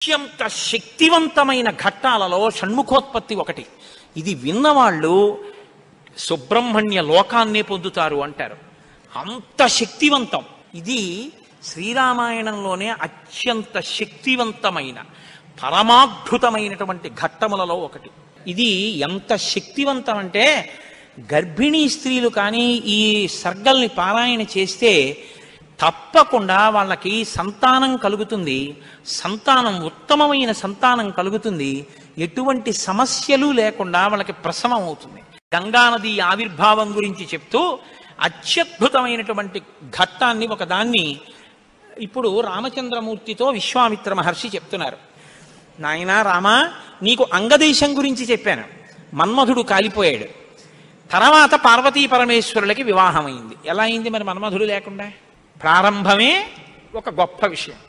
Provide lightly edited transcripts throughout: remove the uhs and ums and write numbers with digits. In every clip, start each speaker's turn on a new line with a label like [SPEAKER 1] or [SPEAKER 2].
[SPEAKER 1] అత్యంత శక్తివంతమైన ఘట్టాలలో షణ్ముఖోత్పత్తి ఒకటి. ఇది విన్నవాళ్ళు సుబ్రహ్మణ్య లోకాన్నే పొందుతారు అంటారు. అంత శక్తివంతం. ఇది శ్రీరామాయణంలోనే అత్యంత శక్తివంతమైన పరమాద్భుతమైనటువంటి ఘట్టములలో ఒకటి. ఇది ఎంత శక్తివంతం అంటే గర్భిణీ స్త్రీలు కానీ ఈ సర్గల్ని పారాయణ చేస్తే తప్పకుండా వాళ్ళకి సంతానం కలుగుతుంది. సంతానం ఉత్తమమైన సంతానం కలుగుతుంది. ఎటువంటి సమస్యలు లేకుండా వాళ్ళకి ప్రసవం అవుతుంది. గంగానది ఆవిర్భావం గురించి చెప్తూ అత్యద్భుతమైనటువంటి ఘట్టాన్ని ఒకదాన్ని ఇప్పుడు రామచంద్రమూర్తితో విశ్వామిత్ర మహర్షి చెప్తున్నారు. నాయనా రామా, నీకు అంగదేశం గురించి చెప్పాను. మన్మధుడు కాలిపోయాడు. తర్వాత పార్వతీ పరమేశ్వరులకి వివాహమైంది. ఎలా అయింది మరి మన్మధుడు లేకుండా? ప్రారంభమే ఒక గొప్ప విషయం.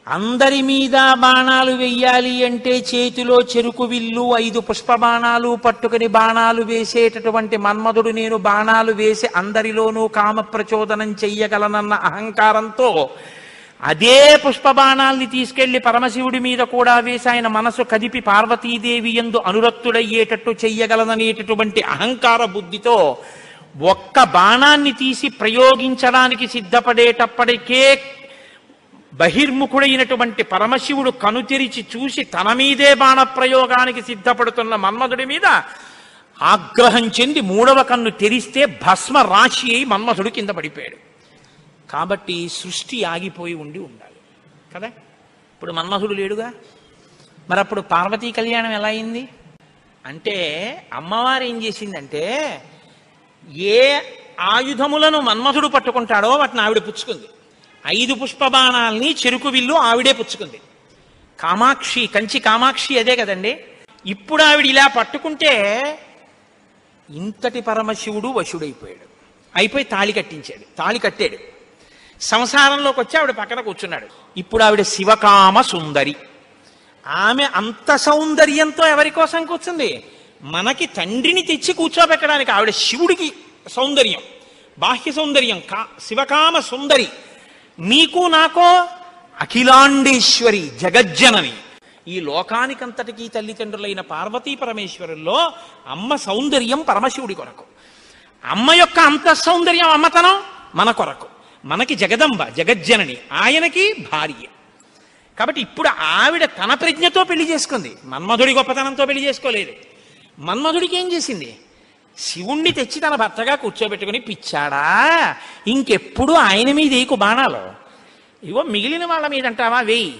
[SPEAKER 1] అందరి మీద బాణాలు వెయ్యాలి అంటే చేతిలో చెరుకు విల్లు 5 పుష్ప బాణాలు పట్టుకుని బాణాలు వేసేటటువంటి మన్మధుడు నేను బాణాలు వేసి అందరిలోనూ కామ ప్రచోదనం చెయ్యగలనన్న అహంకారంతో అదే పుష్ప బాణాల్ని తీసుకెళ్లి పరమశివుడి మీద కూడా వేసి ఆయన మనసు కదిపి పార్వతీదేవి యందు అనురక్తుడయ్యేటట్టు చెయ్యగలననేటటువంటి అహంకార బుద్ధితో ఒక్క బాణాన్ని తీసి ప్రయోగించడానికి సిద్ధపడేటప్పటికే బహిర్ముఖుడైనటువంటి పరమశివుడు కనుతెరిచి చూసి తన మీదే బాణ ప్రయోగానికి సిద్ధపడుతున్న మన్మధుడి మీద ఆగ్రహం చెంది 3వ కన్ను తెరిస్తే భస్మ రాశి అయి మన్మధుడు కింద పడిపోయాడు. కాబట్టి సృష్టి ఆగిపోయి ఉండాలి కదా. ఇప్పుడు మన్మధుడు లేడుగా, మరి అప్పుడు పార్వతీ కళ్యాణం ఎలా అయింది అంటే అమ్మవారు ఏం చేసిందంటే ఏ ఆయుధములను మన్మధుడు పట్టుకుంటాడో వాటిని ఆవిడ పుచ్చుకుంది. 5 పుష్ప బాణాల్ని చెరుకు విల్లు ఆవిడే పుచ్చుకుంది. కామాక్షి, కంచి కామాక్షి అదే కదండి. ఇప్పుడు ఆవిడ ఇలా పట్టుకుంటే ఇంతటి పరమశివుడు వశుడైపోయాడు. అయిపోయి తాళి కట్టాడు. సంసారంలోకి వచ్చి ఆవిడ పక్కన కూర్చున్నాడు. ఇప్పుడు ఆవిడ శివకామ సుందరి. ఆమె అంత సౌందర్యంతో ఎవరి కోసం కూర్చుంది? మనకి తండ్రిని తెచ్చి కూర్చోబెట్టడానికి. ఆవిడ శివుడికి సౌందర్యం, బాహ్య సౌందర్యం, శివకామ సుందరి. మీకు నాకో అఖిలాండేశ్వరి, జగజ్జనని. ఈ లోకానికంతటికీ తల్లిదండ్రులైన పార్వతీ పరమేశ్వరుల్లో అమ్మ సౌందర్యం పరమశివుడి కొరకు, అమ్మ యొక్క అంత సౌందర్యం అమ్మతనం మన కొరకు. మనకి జగదంబ, జగజ్జనని, ఆయనకి భార్య. కాబట్టి ఇప్పుడు ఆవిడ తన ప్రజ్ఞతో పెళ్లి చేసుకుంది, మన్మధుడి గొప్పతనంతో పెళ్లి చేసుకోలేదు. మన్మధుడికి ఏం చేసింది? శివుణ్ణి తెచ్చి తన భర్తగా కూర్చోబెట్టుకుని, పిచ్చాడా ఇంకెప్పుడు ఆయన మీద ఏకు బాణాలు, ఇగో మిగిలిన వాళ్ళ మీద అంటావా వేయి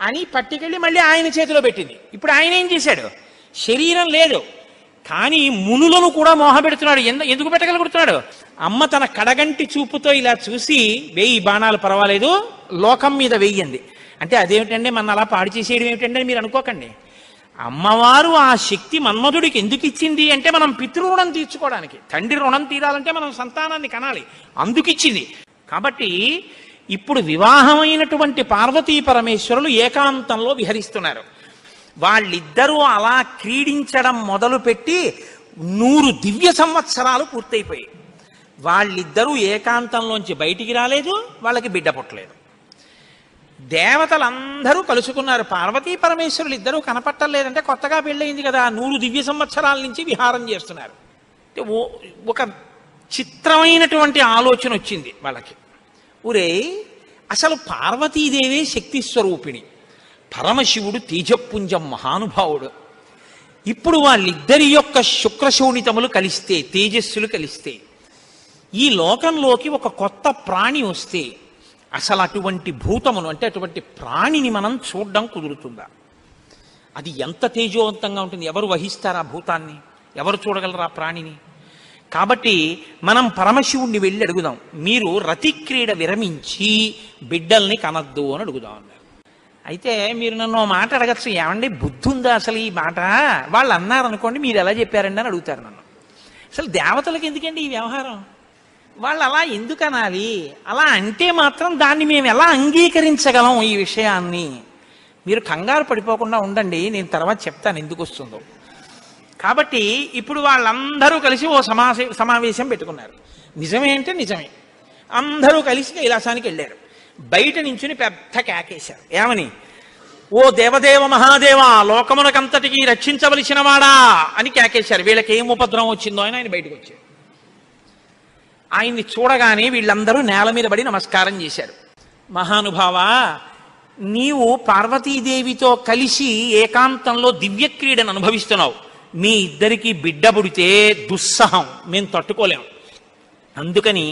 [SPEAKER 1] అని పట్టుకెళ్ళి మళ్ళీ ఆయన చేతిలో పెట్టింది. ఇప్పుడు ఆయన ఏం చేశాడు? శరీరం లేదు కానీ మునులను కూడా మోహపెడుతున్నాడు. ఎందుకు పెట్టగలుగుతున్నాడు? అమ్మ తన కడగంటి చూపుతో ఇలా చూసి వేయి బాణాలు పర్వాలేదు, లోకం మీద వెయ్యంది అంటే అదేమిటంటే మన అలా పాడు చేసేయడం ఏమిటంటే మీరు అనుకోకండి. అమ్మవారు ఆ శక్తి మన్మధుడికి ఎందుకు ఇచ్చింది అంటే మనం పితృరుణం తీర్చుకోవడానికి. తండ్రి రుణం తీరాలంటే మనం సంతానాన్ని కనాలి, అందుకిచ్చింది. కాబట్టి ఇప్పుడు వివాహమైనటువంటి పార్వతీ పరమేశ్వరులు ఏకాంతంలో విహరిస్తున్నారు. వాళ్ళిద్దరూ అలా క్రీడించడం మొదలుపెట్టి 100 దివ్య సంవత్సరాలు పూర్తయిపోయాయి. వాళ్ళిద్దరూ ఏకాంతంలోంచి బయటికి రాలేదు, వాళ్ళకి బిడ్డ పుట్టలేదు. దేవతలందరూ కలుసుకున్నారు. పార్వతీ పరమేశ్వరులు ఇద్దరూ కనపట్టలేదంటే కొత్తగా పెళ్ళయింది కదా, 100 దివ్య సంవత్సరాల నుంచి విహారం చేస్తున్నారు. ఒక చిత్రమైనటువంటి ఆలోచన వచ్చింది వాళ్ళకి. ఒరే, అసలు పార్వతీదేవే శక్తి స్వరూపిణి, పరమశివుడు తేజపుంజం మహానుభావుడు. ఇప్పుడు వాళ్ళిద్దరి యొక్క శుక్రశోణితములు కలిస్తే, తేజస్సులు కలిస్తే ఈ లోకంలోకి ఒక కొత్త ప్రాణి వస్తే అసలు అటువంటి భూతమును అంటే అటువంటి ప్రాణిని మనం చూడడం కుదురుతుందా? అది ఎంత తేజోవంతంగా ఉంటుంది? ఎవరు వహిస్తారు ఆ భూతాన్ని? ఎవరు చూడగలరు ఆ ప్రాణిని? కాబట్టి మనం పరమశివుణ్ణి వెళ్ళి అడుగుదాం, మీరు రతిక్రీడ విరమించి బిడ్డల్ని కనద్దు అని అడుగుదాం అన్నారు. అయితే మీరు నన్ను మాట అడగచ్చు, ఏమండి బుద్ధి ఉందా అసలు ఈ మాట? వాళ్ళు అన్నారనుకోండి, మీరు ఎలా చెప్పారండి అని అడుగుతారు నన్ను. అసలు దేవతలకు ఎందుకండి ఈ వ్యవహారం? వాళ్ళు అలా ఎందుకు అనాలి? అలా అంటే మాత్రం దాన్ని మేము ఎలా అంగీకరించగలం ఈ విషయాన్ని? మీరు కంగారు పడిపోకుండా ఉండండి, నేను తర్వాత చెప్తాను ఎందుకు వస్తుందో. కాబట్టి ఇప్పుడు వాళ్ళందరూ కలిసి ఓ సమావేశం పెట్టుకున్నారు. నిజమే అంటే నిజమే. అందరూ కలిసి కైలాసానికి వెళ్ళారు. బయట నించుని పెద్ద కేకేశారు. ఏమని? ఓ దేవదేవ మహాదేవ, లోకమునకంతటికి రక్షించవలసిన వాడా అని కేకేశారు. వీళ్ళకి ఏం ఉపద్రవం వచ్చిందో అని ఆయన బయటకు వచ్చారు. ఆయన్ని చూడగానే వీళ్ళందరూ నేల మీద పడి నమస్కారం చేశారు. మహానుభావా, నీవు పార్వతీదేవితో కలిసి ఏకాంతంలో దివ్యక్రీడను అనుభవిస్తున్నావు. మీ ఇద్దరికి బిడ్డ పుడితే దుస్సహం, మేము తట్టుకోలేం. అందుకని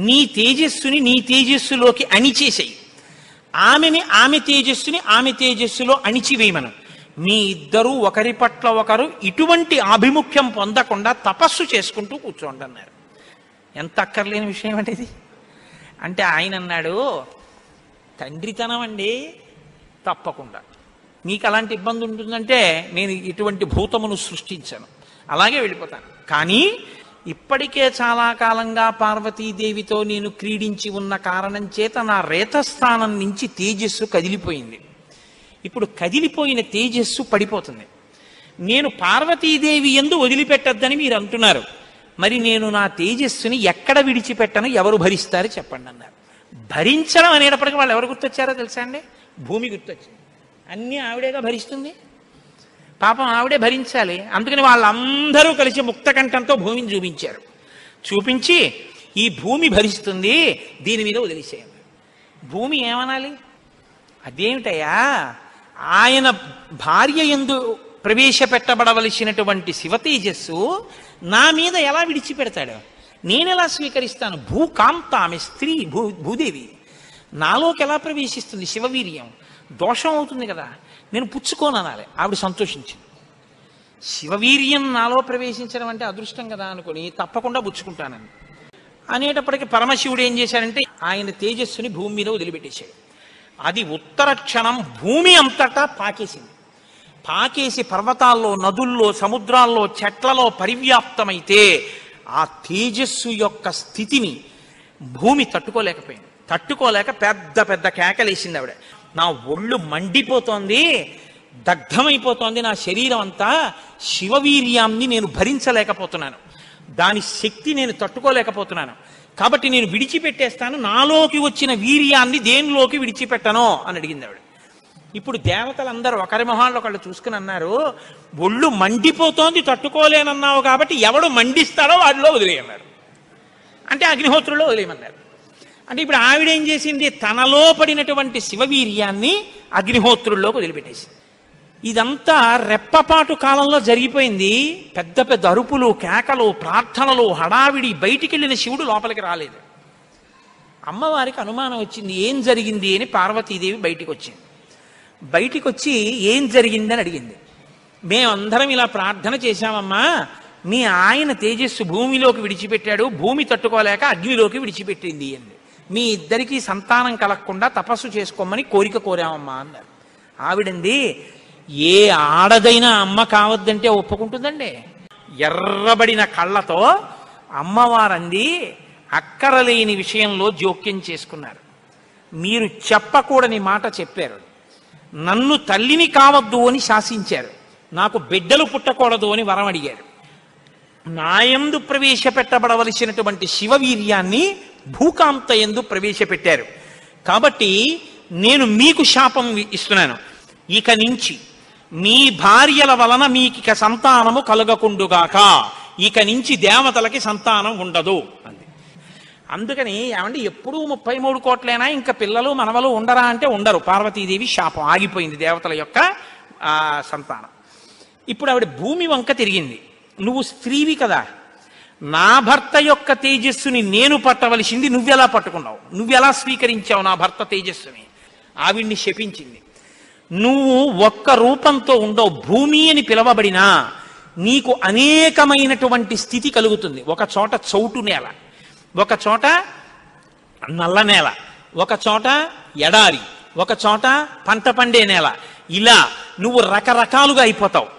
[SPEAKER 1] నీ తేజస్సుని నీ తేజస్సులోకి అణిచేసేయి, ఆమె తేజస్సుని ఆమె తేజస్సులో అణిచివేయమను. మీ ఇద్దరూ ఒకరి పట్ల ఒకరు ఇటువంటి ఆభిముఖ్యం పొందకుండా తపస్సు చేసుకుంటూ కూర్చోండి అన్నారు. ఎంత అక్కర్లేని విషయం అంటే ఇది. అంటే ఆయన అన్నాడు, తండ్రితనం అండి, తప్పకుండా మీకు అలాంటి ఇబ్బంది ఉంటుందంటే నేను ఇటువంటి భూతమును సృష్టించాను, అలాగే వెళ్ళిపోతాను. కానీ ఇప్పటికే చాలా కాలంగా పార్వతీదేవితో నేను క్రీడించి ఉన్న కారణం చేత నా రేతస్థానం నుంచి తేజస్సు కదిలిపోయింది. ఇప్పుడు కదిలిపోయిన తేజస్సు పడిపోతుంది. నేను పార్వతీదేవి యందు వదిలిపెట్టద్దని మీరు అంటున్నారు. మరి నేను నా తేజస్సుని ఎక్కడ విడిచిపెట్టను, ఎవరు భరిస్తారు చెప్పండి అన్నారు. భరించడం అనేటప్పటికీ వాళ్ళు ఎవరు గుర్తొచ్చారో తెలుసా అండి? భూమి గుర్తొచ్చింది. అన్నీ ఆవిడేగా భరిస్తుంది, పాపం ఆవిడే భరించాలి. అందుకని వాళ్ళందరూ కలిసి ముక్తకంఠంతో భూమిని చూపించారు. చూపించి ఈ భూమి భరిస్తుంది, దీని మీద వదిలేసేయండి. భూమి ఏమనాలి? అదేమిటయ్యా, ఆయన భార్య యందు ప్రవేశపెట్టబడవలసినటువంటి శివతేజస్సు నా మీద ఎలా విడిచిపెడతాడు? నేనెలా స్వీకరిస్తాను? భూకాంత, ఆమె స్త్రీ, భూదేవి నాలోకి ఎలా ప్రవేశిస్తుంది? శివవీర్యం దోషం అవుతుంది కదా, నేను పుచ్చుకోననాలి. ఆవిడ సంతోషించింది. శివవీర్యం నాలో ప్రవేశించడం అంటే అదృష్టం కదా అనుకుని తప్పకుండా పుచ్చుకుంటానని అనేటప్పటికీ పరమశివుడు ఏం చేశాడంటే ఆయన తేజస్సుని భూమి మీద వదిలిపెట్టేశాడు. అది ఉత్తర క్షణం భూమి అంతటా పాకేసింది. పాకేసి పర్వతాల్లో, నదుల్లో, సముద్రాల్లో, చెట్లలో పరివ్యాప్తమైతే ఆ తేజస్సు యొక్క స్థితిని భూమి తట్టుకోలేకపోయింది. తట్టుకోలేక పెద్ద పెద్ద కేకలేసింది ఆవిడ. నా ఒళ్ళు మండిపోతోంది, దగ్ధమైపోతోంది నా శరీరం అంతా, శివవీర్యాన్ని నేను భరించలేకపోతున్నాను, దాని శక్తి నేను తట్టుకోలేకపోతున్నాను, కాబట్టి నేను విడిచిపెట్టేస్తాను, నాలోకి వచ్చిన వీర్యాన్ని దేనిలోకి విడిచిపెట్టను అని అడిగింది ఆవిడ. ఇప్పుడు దేవతలందరూ ఒకరి మొహాల్లో ఒకళ్ళు చూసుకుని అన్నారు, ఒళ్ళు మండిపోతోంది తట్టుకోలేనన్నావు కాబట్టి ఎవడు మండిస్తాడో వాడిలో వదిలేయన్నారు. అంటే అగ్నిహోత్రుల్లో వదిలేయమన్నారు. అంటే ఇప్పుడు ఆవిడేం చేసింది? తనలో పడినటువంటి శివవీర్యాన్ని అగ్నిహోత్రుల్లోకి వదిలిపెట్టేసింది. ఇదంతా రెప్పపాటు కాలంలో జరిగిపోయింది. పెద్ద పెద్ద అరుపులు, కేకలు, ప్రార్థనలు, హడావిడి. బయటికి వెళ్ళిన శివుడు లోపలికి రాలేదు. అమ్మవారికి అనుమానం వచ్చింది, ఏం జరిగింది అని. పార్వతీదేవి బయటికి వచ్చింది. బయటికి వచ్చి ఏం జరిగిందని అడిగింది. మేమందరం ఇలా ప్రార్థన చేశామమ్మా, మీ ఆయన తేజస్సు భూమిలోకి విడిచిపెట్టాడు, భూమి తట్టుకోలేక అగ్నిలోకి విడిచిపెట్టింది అంది. మీ ఇద్దరికీ సంతానం కలగకుండా తపస్సు చేసుకోమని కోరిక కోరామమ్మా అన్నారు. ఆవిడంది, ఏ ఆడదైనా అమ్మ కావద్దంటే ఒప్పుకుంటుందండి? ఎర్రబడిన కళ్ళతో అమ్మవారంది, అక్కరలేని విషయంలో జోక్యం చేసుకున్నారు. మీరు చెప్పకూడని మాట చెప్పారు. నన్ను తల్లిని కావద్దు అని శాసించారు. నాకు బిడ్డలు పుట్టకూడదు అని వరం అడిగారు. నాయందు ప్రవేశపెట్టబడవలసినటువంటి శివవీర్యాన్ని భూకాంత యందు ప్రవేశపెట్టారు. కాబట్టి నేను మీకు శాపం ఇస్తున్నాను, ఇక నుంచి మీ భార్యల వలన మీకిక సంతానము కలగకుండుగాక, ఇక నుంచి దేవతలకి సంతానం ఉండదు అంది. అందుకని ఏమంటే ఎప్పుడూ 33 కోట్లైనా ఇంకా పిల్లలు మనవలు ఉండరా అంటే ఉండరు. పార్వతీదేవి శాపం ఆగిపోయింది, దేవతల యొక్క సంతానం. ఇప్పుడు ఆవిడ భూమి వంక తిరిగింది. నువ్వు స్త్రీవి కదా, నా భర్త యొక్క తేజస్సుని నేను పట్టవలసింది నువ్వెలా పట్టుకున్నావు, నువ్వెలా స్వీకరించావు నా భర్త తేజస్సుని? ఆవిడ్ని శపించింది. నువ్వు ఒక్క రూపంతో ఉండవు, భూమి అని పిలవబడినా నీకు అనేకమైనటువంటి స్థితి కలుగుతుంది. ఒక చోట చౌటు నేల, ఒక చోట నల్ల నేల, ఒక చోట ఎడారి, ఒక చోట పంట పండే నేల. ఇలా నువ్వు రకరకాలుగా అయిపోతావు.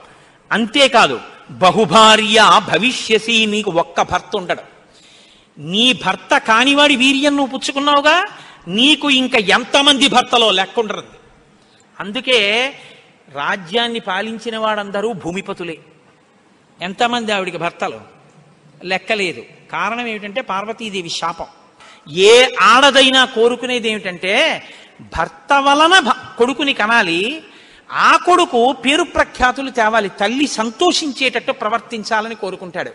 [SPEAKER 1] అంతేకాదు, బహుభార్య భవిష్యసి, నీకు ఒక్క భర్త ఉండడు. నీ భర్త కానివాడి వీర్యం నువ్వు పుచ్చుకున్నావుగా, నీకు ఇంకా ఎంతమంది భర్తలో లెక్క ఉండరు. అందుకే రాజ్యాన్ని పాలించిన వాడందరూ భూమిపతులే. ఎంతమంది ఆవిడికి భర్తలు లెక్కలేదు. కారణం ఏమిటంటే పార్వతీదేవి శాపం. ఏ ఆడదైనా కోరుకునేది ఏమిటంటే భర్త వలన కొడుకుని కనాలి, ఆ కొడుకు పేరు ప్రఖ్యాతులు తేవాలి, తల్లి సంతోషించేటట్టు ప్రవర్తించాలని కోరుకుంటాడు.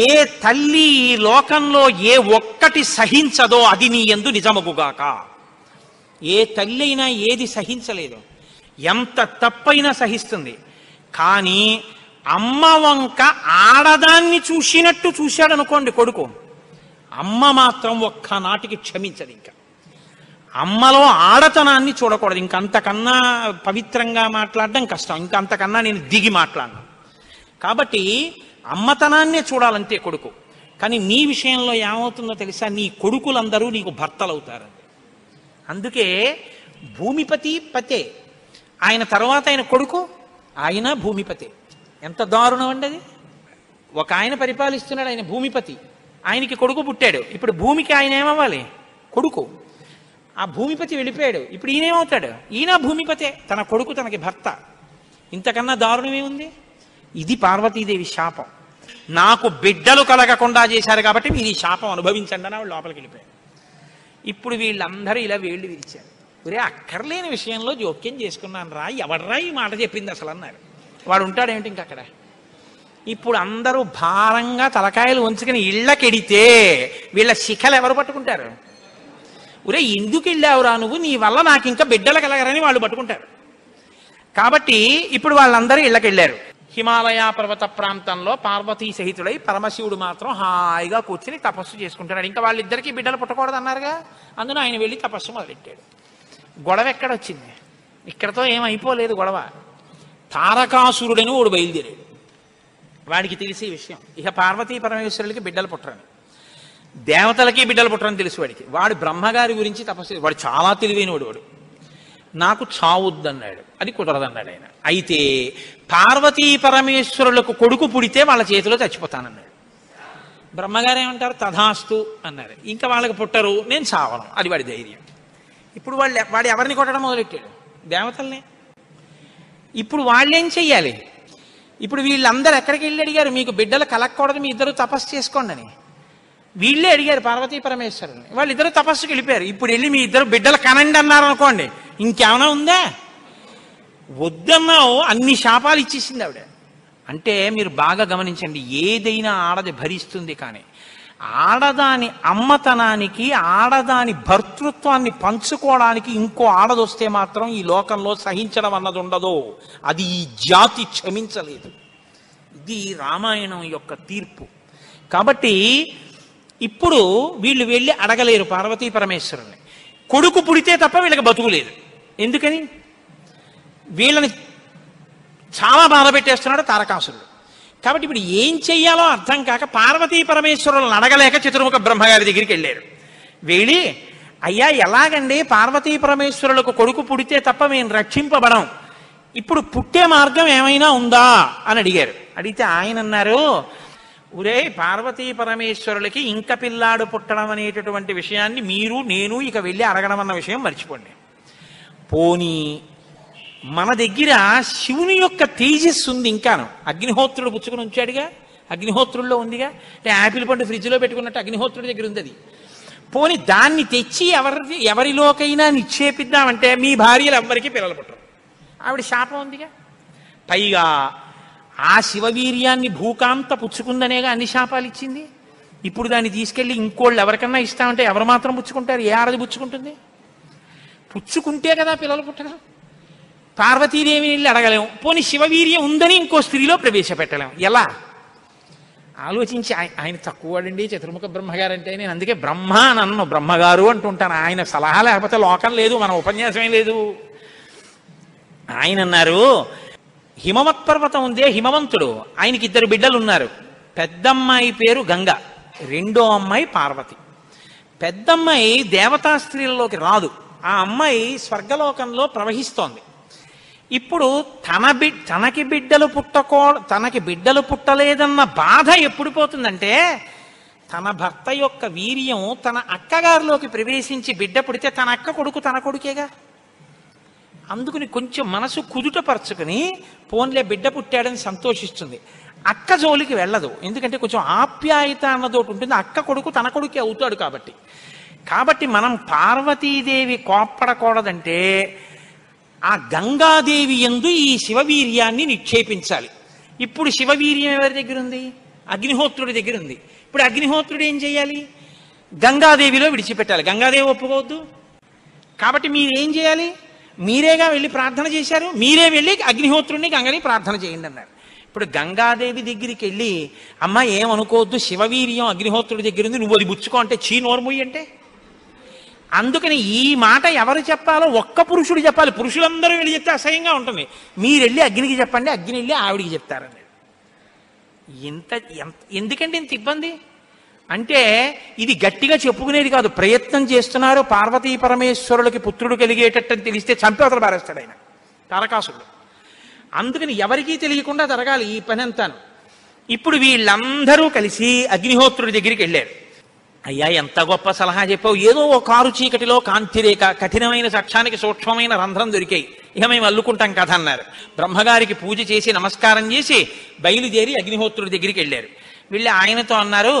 [SPEAKER 1] ఏ తల్లి ఈ లోకంలో ఏ ఒక్కటి సహించదో అది నీ యందు నిజమగుగాక. ఏ తల్లి అయినా ఏది సహించలేదు, ఎంత తప్పైనా సహిస్తుంది. కానీ అమ్మ వంక ఆడదాన్ని చూసినట్టు చూశాడు అనుకోండి కొడుకు, అమ్మ మాత్రం ఒక్కనాటికి క్షమించదు. ఇంకా అమ్మలో ఆడతనాన్ని చూడకూడదు. ఇంకంతకన్నా పవిత్రంగా మాట్లాడడం కష్టం, ఇంకంతకన్నా నేను దిగి మాట్లాడను. కాబట్టి అమ్మతనాన్నే చూడాలంతే కొడుకు. కానీ నీ విషయంలో ఏమవుతుందో తెలుసా, నీ కొడుకులందరూ నీకు భర్తలవుతారు. అందుకే భూమిపతి పతే, ఆయన తర్వాత ఆయన కొడుకు, ఆయన భూమిపతి. ఎంత దారుణం అండి అది. ఒక ఆయన పరిపాలిస్తున్నాడు, ఆయన భూమిపతి, ఆయనకి కొడుకు పుట్టాడు. ఇప్పుడు భూమికి ఆయన ఏమవ్వాలి? కొడుకు. ఆ భూమిపతి వెళ్ళిపోయాడు, ఇప్పుడు ఈయనేమవుతాడు? ఈయన భూమిపతే, తన కొడుకు తనకి భర్త. ఇంతకన్నా దారుణమే ఉంది? ఇది పార్వతీదేవి శాపం. నాకు బిడ్డలు కలగకుండా చేశారు కాబట్టి మీరు ఈ శాపం అనుభవించండి అని వాళ్ళు లోపలికి వెళ్ళిపోయారు. ఇప్పుడు వీళ్ళందరూ ఇలా వేళ్ళు విరిచారు. ఒరే, అక్కర్లేని విషయంలో జోక్యం చేసుకున్నాను రా, ఎవడ్రా ఈ మాట చెప్పింది అసలు అన్నారు. వాడు ఉంటాడేమిటి ఇంక అక్కడ. ఇప్పుడు అందరూ భారంగా తలకాయలు ఉంచుకుని ఇళ్ళకెడితే వీళ్ళ శిఖలు ఎవరు పట్టుకుంటారు? ఒరే, ఎందుకు వెళ్ళావురా నువ్వు, నీ వల్ల నాకు ఇంకా బిడ్డలు కలగరని వాళ్ళు పట్టుకుంటారు. కాబట్టి ఇప్పుడు వాళ్ళందరూ ఇళ్ళకెళ్ళారు. హిమాలయ పర్వత ప్రాంతంలో పార్వతీ సహితుడై పరమశివుడు మాత్రం హాయిగా కూర్చుని తపస్సు చేసుకుంటున్నాడు. ఇంకా వాళ్ళిద్దరికీ బిడ్డలు పుట్టకూడదు అన్నారుగా, అందులో ఆయన వెళ్ళి తపస్సు మొదలెట్టాడు. గొడవ ఎక్కడొచ్చింది? ఇక్కడతో ఏమైపోలేదు గొడవ. తారకాసురుడని వాడు బయలుదేరాడు. వాడికి తెలిసే విషయం, ఇక పార్వతీ పరమేశ్వరులకి బిడ్డలు పుట్టరని, దేవతలకి బిడ్డలు పుట్టరని తెలుసు వాడికి. వాడు బ్రహ్మగారి గురించి తపస్సు, వాడు చాలా తెలివైనవాడు. వాడు నాకు చావుద్దన్నాడు, అది కుదరదన్నాడు ఆయన. అయితే పార్వతీ పరమేశ్వరులకు కొడుకు పుడితే వాళ్ళ చేతిలో చచ్చిపోతానన్నాడు. బ్రహ్మగారు ఏమంటారు? తథాస్తు అన్నారు. ఇంకా వాళ్ళకి పుట్టరు, నేను చావను, అది వాడి ధైర్యం. ఇప్పుడు వాడు ఎవరిని కొట్టడం మొదలెట్టాడు? దేవతల్ని. ఇప్పుడు వాళ్ళేం చెయ్యాలి? ఇప్పుడు వీళ్ళందరూ ఎక్కడికి వెళ్ళి అడిగారు, మీకు బిడ్డలు కలగకూడదు, మీ ఇద్దరు తపస్సు చేసుకోండి అని. వీళ్ళే అడిగారు పార్వతీ పరమేశ్వరుని. వాళ్ళిద్దరు తపస్సుకి వెళ్ళిపోయారు. ఇప్పుడు వెళ్ళి మీ ఇద్దరు బిడ్డలు కనండి అన్నారు అనుకోండి, ఇంకేమైనా ఉందా? వద్దన్నావు, అన్ని శాపాలు ఇచ్చేసింది ఆవిడ. అంటే మీరు బాగా గమనించండి, ఏదైనా ఆడది భరిస్తుంది, కానీ ఆడదాని అమ్మతనానికి, ఆడదాని భర్తృత్వాన్ని పంచుకోవడానికి ఇంకో ఆడదొస్తే మాత్రం ఈ లోకంలో సహించడం అన్నది ఉండదు. అది ఈ జాతి క్షమించలేదు. ఇది రామాయణం యొక్క తీర్పు. కాబట్టి ఇప్పుడు వీళ్ళు వెళ్ళి అడగలేరు పార్వతీ పరమేశ్వరుని. కొడుకు పుడితే తప్ప వీళ్ళకి బతుకులేదు. ఎందుకని? వీళ్ళని చాలా బాధ పెట్టేస్తున్నాడు తారకాసురుడు. కాబట్టి ఇప్పుడు ఏం చెయ్యాలో అర్థం కాక పార్వతీ పరమేశ్వరులను అడగలేక చతుర్ముఖ బ్రహ్మగారి దగ్గరికి వెళ్ళారు. వెళ్ళి, అయ్యా ఎలాగండి, పార్వతీ పరమేశ్వరులకు కొడుకు పుడితే తప్ప మేము రక్షింపబడం, ఇప్పుడు పుట్టే మార్గం ఏమైనా ఉందా అని అడిగారు. అడిగితే ఆయన అన్నారు, ఒరే, పార్వతీ పరమేశ్వరులకి ఇంక పిల్లాడు పుట్టడం అనేటటువంటి విషయాన్ని మీరు నేను ఇక వెళ్ళి అడగడం అన్న విషయం మర్చిపోండి. పోనీ మన దగ్గర శివుని యొక్క తేజస్సు ఉంది ఇంకాను. అగ్నిహోత్రుడు పుచ్చుకుని ఉంచాడుగా, అగ్నిహోత్రుల్లో ఉందిగా. అంటే యాపిల్ పండు ఫ్రిడ్జ్లో పెట్టుకున్నట్టు అగ్నిహోత్రుడి దగ్గర ఉంది అది. పోనీ దాన్ని తెచ్చి ఎవరిలోకైనా నిక్షేపిద్దామంటే మీ భార్యలు ఎవ్వరికీ పిల్లలు పుట్టరు, ఆవిడ శాపం ఉందిగా. పైగా ఆ శివవీర్యాన్ని భూకాంత పుచ్చుకుందనేగా అన్ని శాపాలు ఇచ్చింది. ఇప్పుడు దాన్ని తీసుకెళ్ళి ఇంకోళ్ళు ఎవరికన్నా ఇస్తామంటే ఎవరు మాత్రం పుచ్చుకుంటారు? ఏ ఆడది పుచ్చుకుంటుంది? పుచ్చుకుంటే కదా పిల్లలు పుట్టడం. పార్వతీదేవిని వెళ్ళి అడగలేము, పోనీ శివవీర్యం ఉందని ఇంకో స్త్రీలో ప్రవేశపెట్టలేము. ఎలా ఆలోచించి, ఆయన తక్కువ వాడండి చతుర్ముఖ బ్రహ్మగారు అంటే. నేను అందుకే బ్రహ్మ నన్ను బ్రహ్మగారు అంటుంటాను. ఆయన సలహా లేకపోతే లోకం లేదు, మన ఉపన్యాసమే లేదు. ఆయన అన్నారు, హిమవత్ పర్వతం ఉందే, హిమవంతుడు, ఆయనకి 2 బిడ్డలు ఉన్నారు. పెద్దమ్మాయి పేరు గంగ, రెండో అమ్మాయి పార్వతి. పెద్దమ్మాయి దేవతా స్త్రీలలోకి రాదు, ఆ అమ్మాయి స్వర్గలోకంలో ప్రవహిస్తోంది. ఇప్పుడు తనకి బిడ్డలు పుట్టలేదన్న బాధ ఎప్పుడు పోతుందంటే, తన భర్త యొక్క వీర్యం తన అక్కగారిలోకి ప్రవేశించి బిడ్డ పుడితే తన అక్క కొడుకు తన కొడుకేగా. అందుకుని కొంచెం మనసు కుదుటపరచుకుని పోన్లే బిడ్డ పుట్టాడని సంతోషిస్తుంది. అక్క జోలికి వెళ్ళదు, ఎందుకంటే కొంచెం ఆప్యాయత అన్నదోటి ఉంటుంది. అక్క కొడుకు తన కొడుకే అవుతాడు కాబట్టి. మనం పార్వతీదేవి కోప్పడకూడదంటే ఆ గంగాదేవి యందు ఈ శివవీర్యాన్ని నిక్షేపించాలి. ఇప్పుడు శివవీర్యం ఎవరి దగ్గర ఉంది? అగ్నిహోత్రుడి దగ్గర ఉంది. ఇప్పుడు అగ్నిహోత్రుడు ఏం చేయాలి? గంగాదేవిలో విడిచిపెట్టాలి. గంగాదేవి ఒప్పుకోవద్దు. కాబట్టి మీరేం చేయాలి? మీరేగా వెళ్ళి ప్రార్థన చేశారు, మీరే వెళ్ళి అగ్నిహోత్రుడిని గంగని ప్రార్థన చేయండి అన్నారు. ఇప్పుడు గంగాదేవి దగ్గరికి వెళ్ళి అమ్మ ఏమనుకోవద్దు, శివవీర్యం అగ్నిహోత్రుడి దగ్గర ఉంది, నువ్వు అది బుచ్చుకో అంటే చీ నోర్ముయ్యి అంటే. అందుకని ఈ మాట ఎవరు చెప్పాలో ఒక్క పురుషుడు చెప్పాలి. పురుషులందరూ వెళ్ళి చెప్తే అసహ్యంగా ఉంటుంది. మీరు వెళ్ళి అగ్నికి చెప్పండి, అగ్ని వెళ్ళి ఆవిడికి చెప్తారని. ఎందుకంటే ఇంత ఇబ్బంది అంటే ఇది గట్టిగా చెప్పుకునేది కాదు. ప్రయత్నం చేస్తున్నారు. పార్వతీ పరమేశ్వరులకి పుత్రుడు కలిగేటట్టు తెలిస్తే చంపేవతలు పారేస్తాడు ఆయన తారకాసురుడు. అందుకని ఎవరికీ తెలియకుండా జరగాలి ఈ పని అంతాను. ఇప్పుడు వీళ్ళందరూ కలిసి అగ్నిహోత్రుడి దగ్గరికి వెళ్ళారు. అయ్యా ఎంత గొప్ప సలహా చెప్పావు, ఏదో ఒక కారు చీకటిలో కాంతిరేఖ, కఠినమైన సాక్ష్యానికి సూక్ష్మమైన రంధ్రం దొరికాయి, ఇక మేము అల్లుకుంటాం కథ అన్నారు. బ్రహ్మగారికి పూజ చేసి నమస్కారం చేసి బయలుదేరి అగ్నిహోత్రుడి దగ్గరికి వెళ్ళారు. వెళ్ళి ఆయనతో అన్నారు,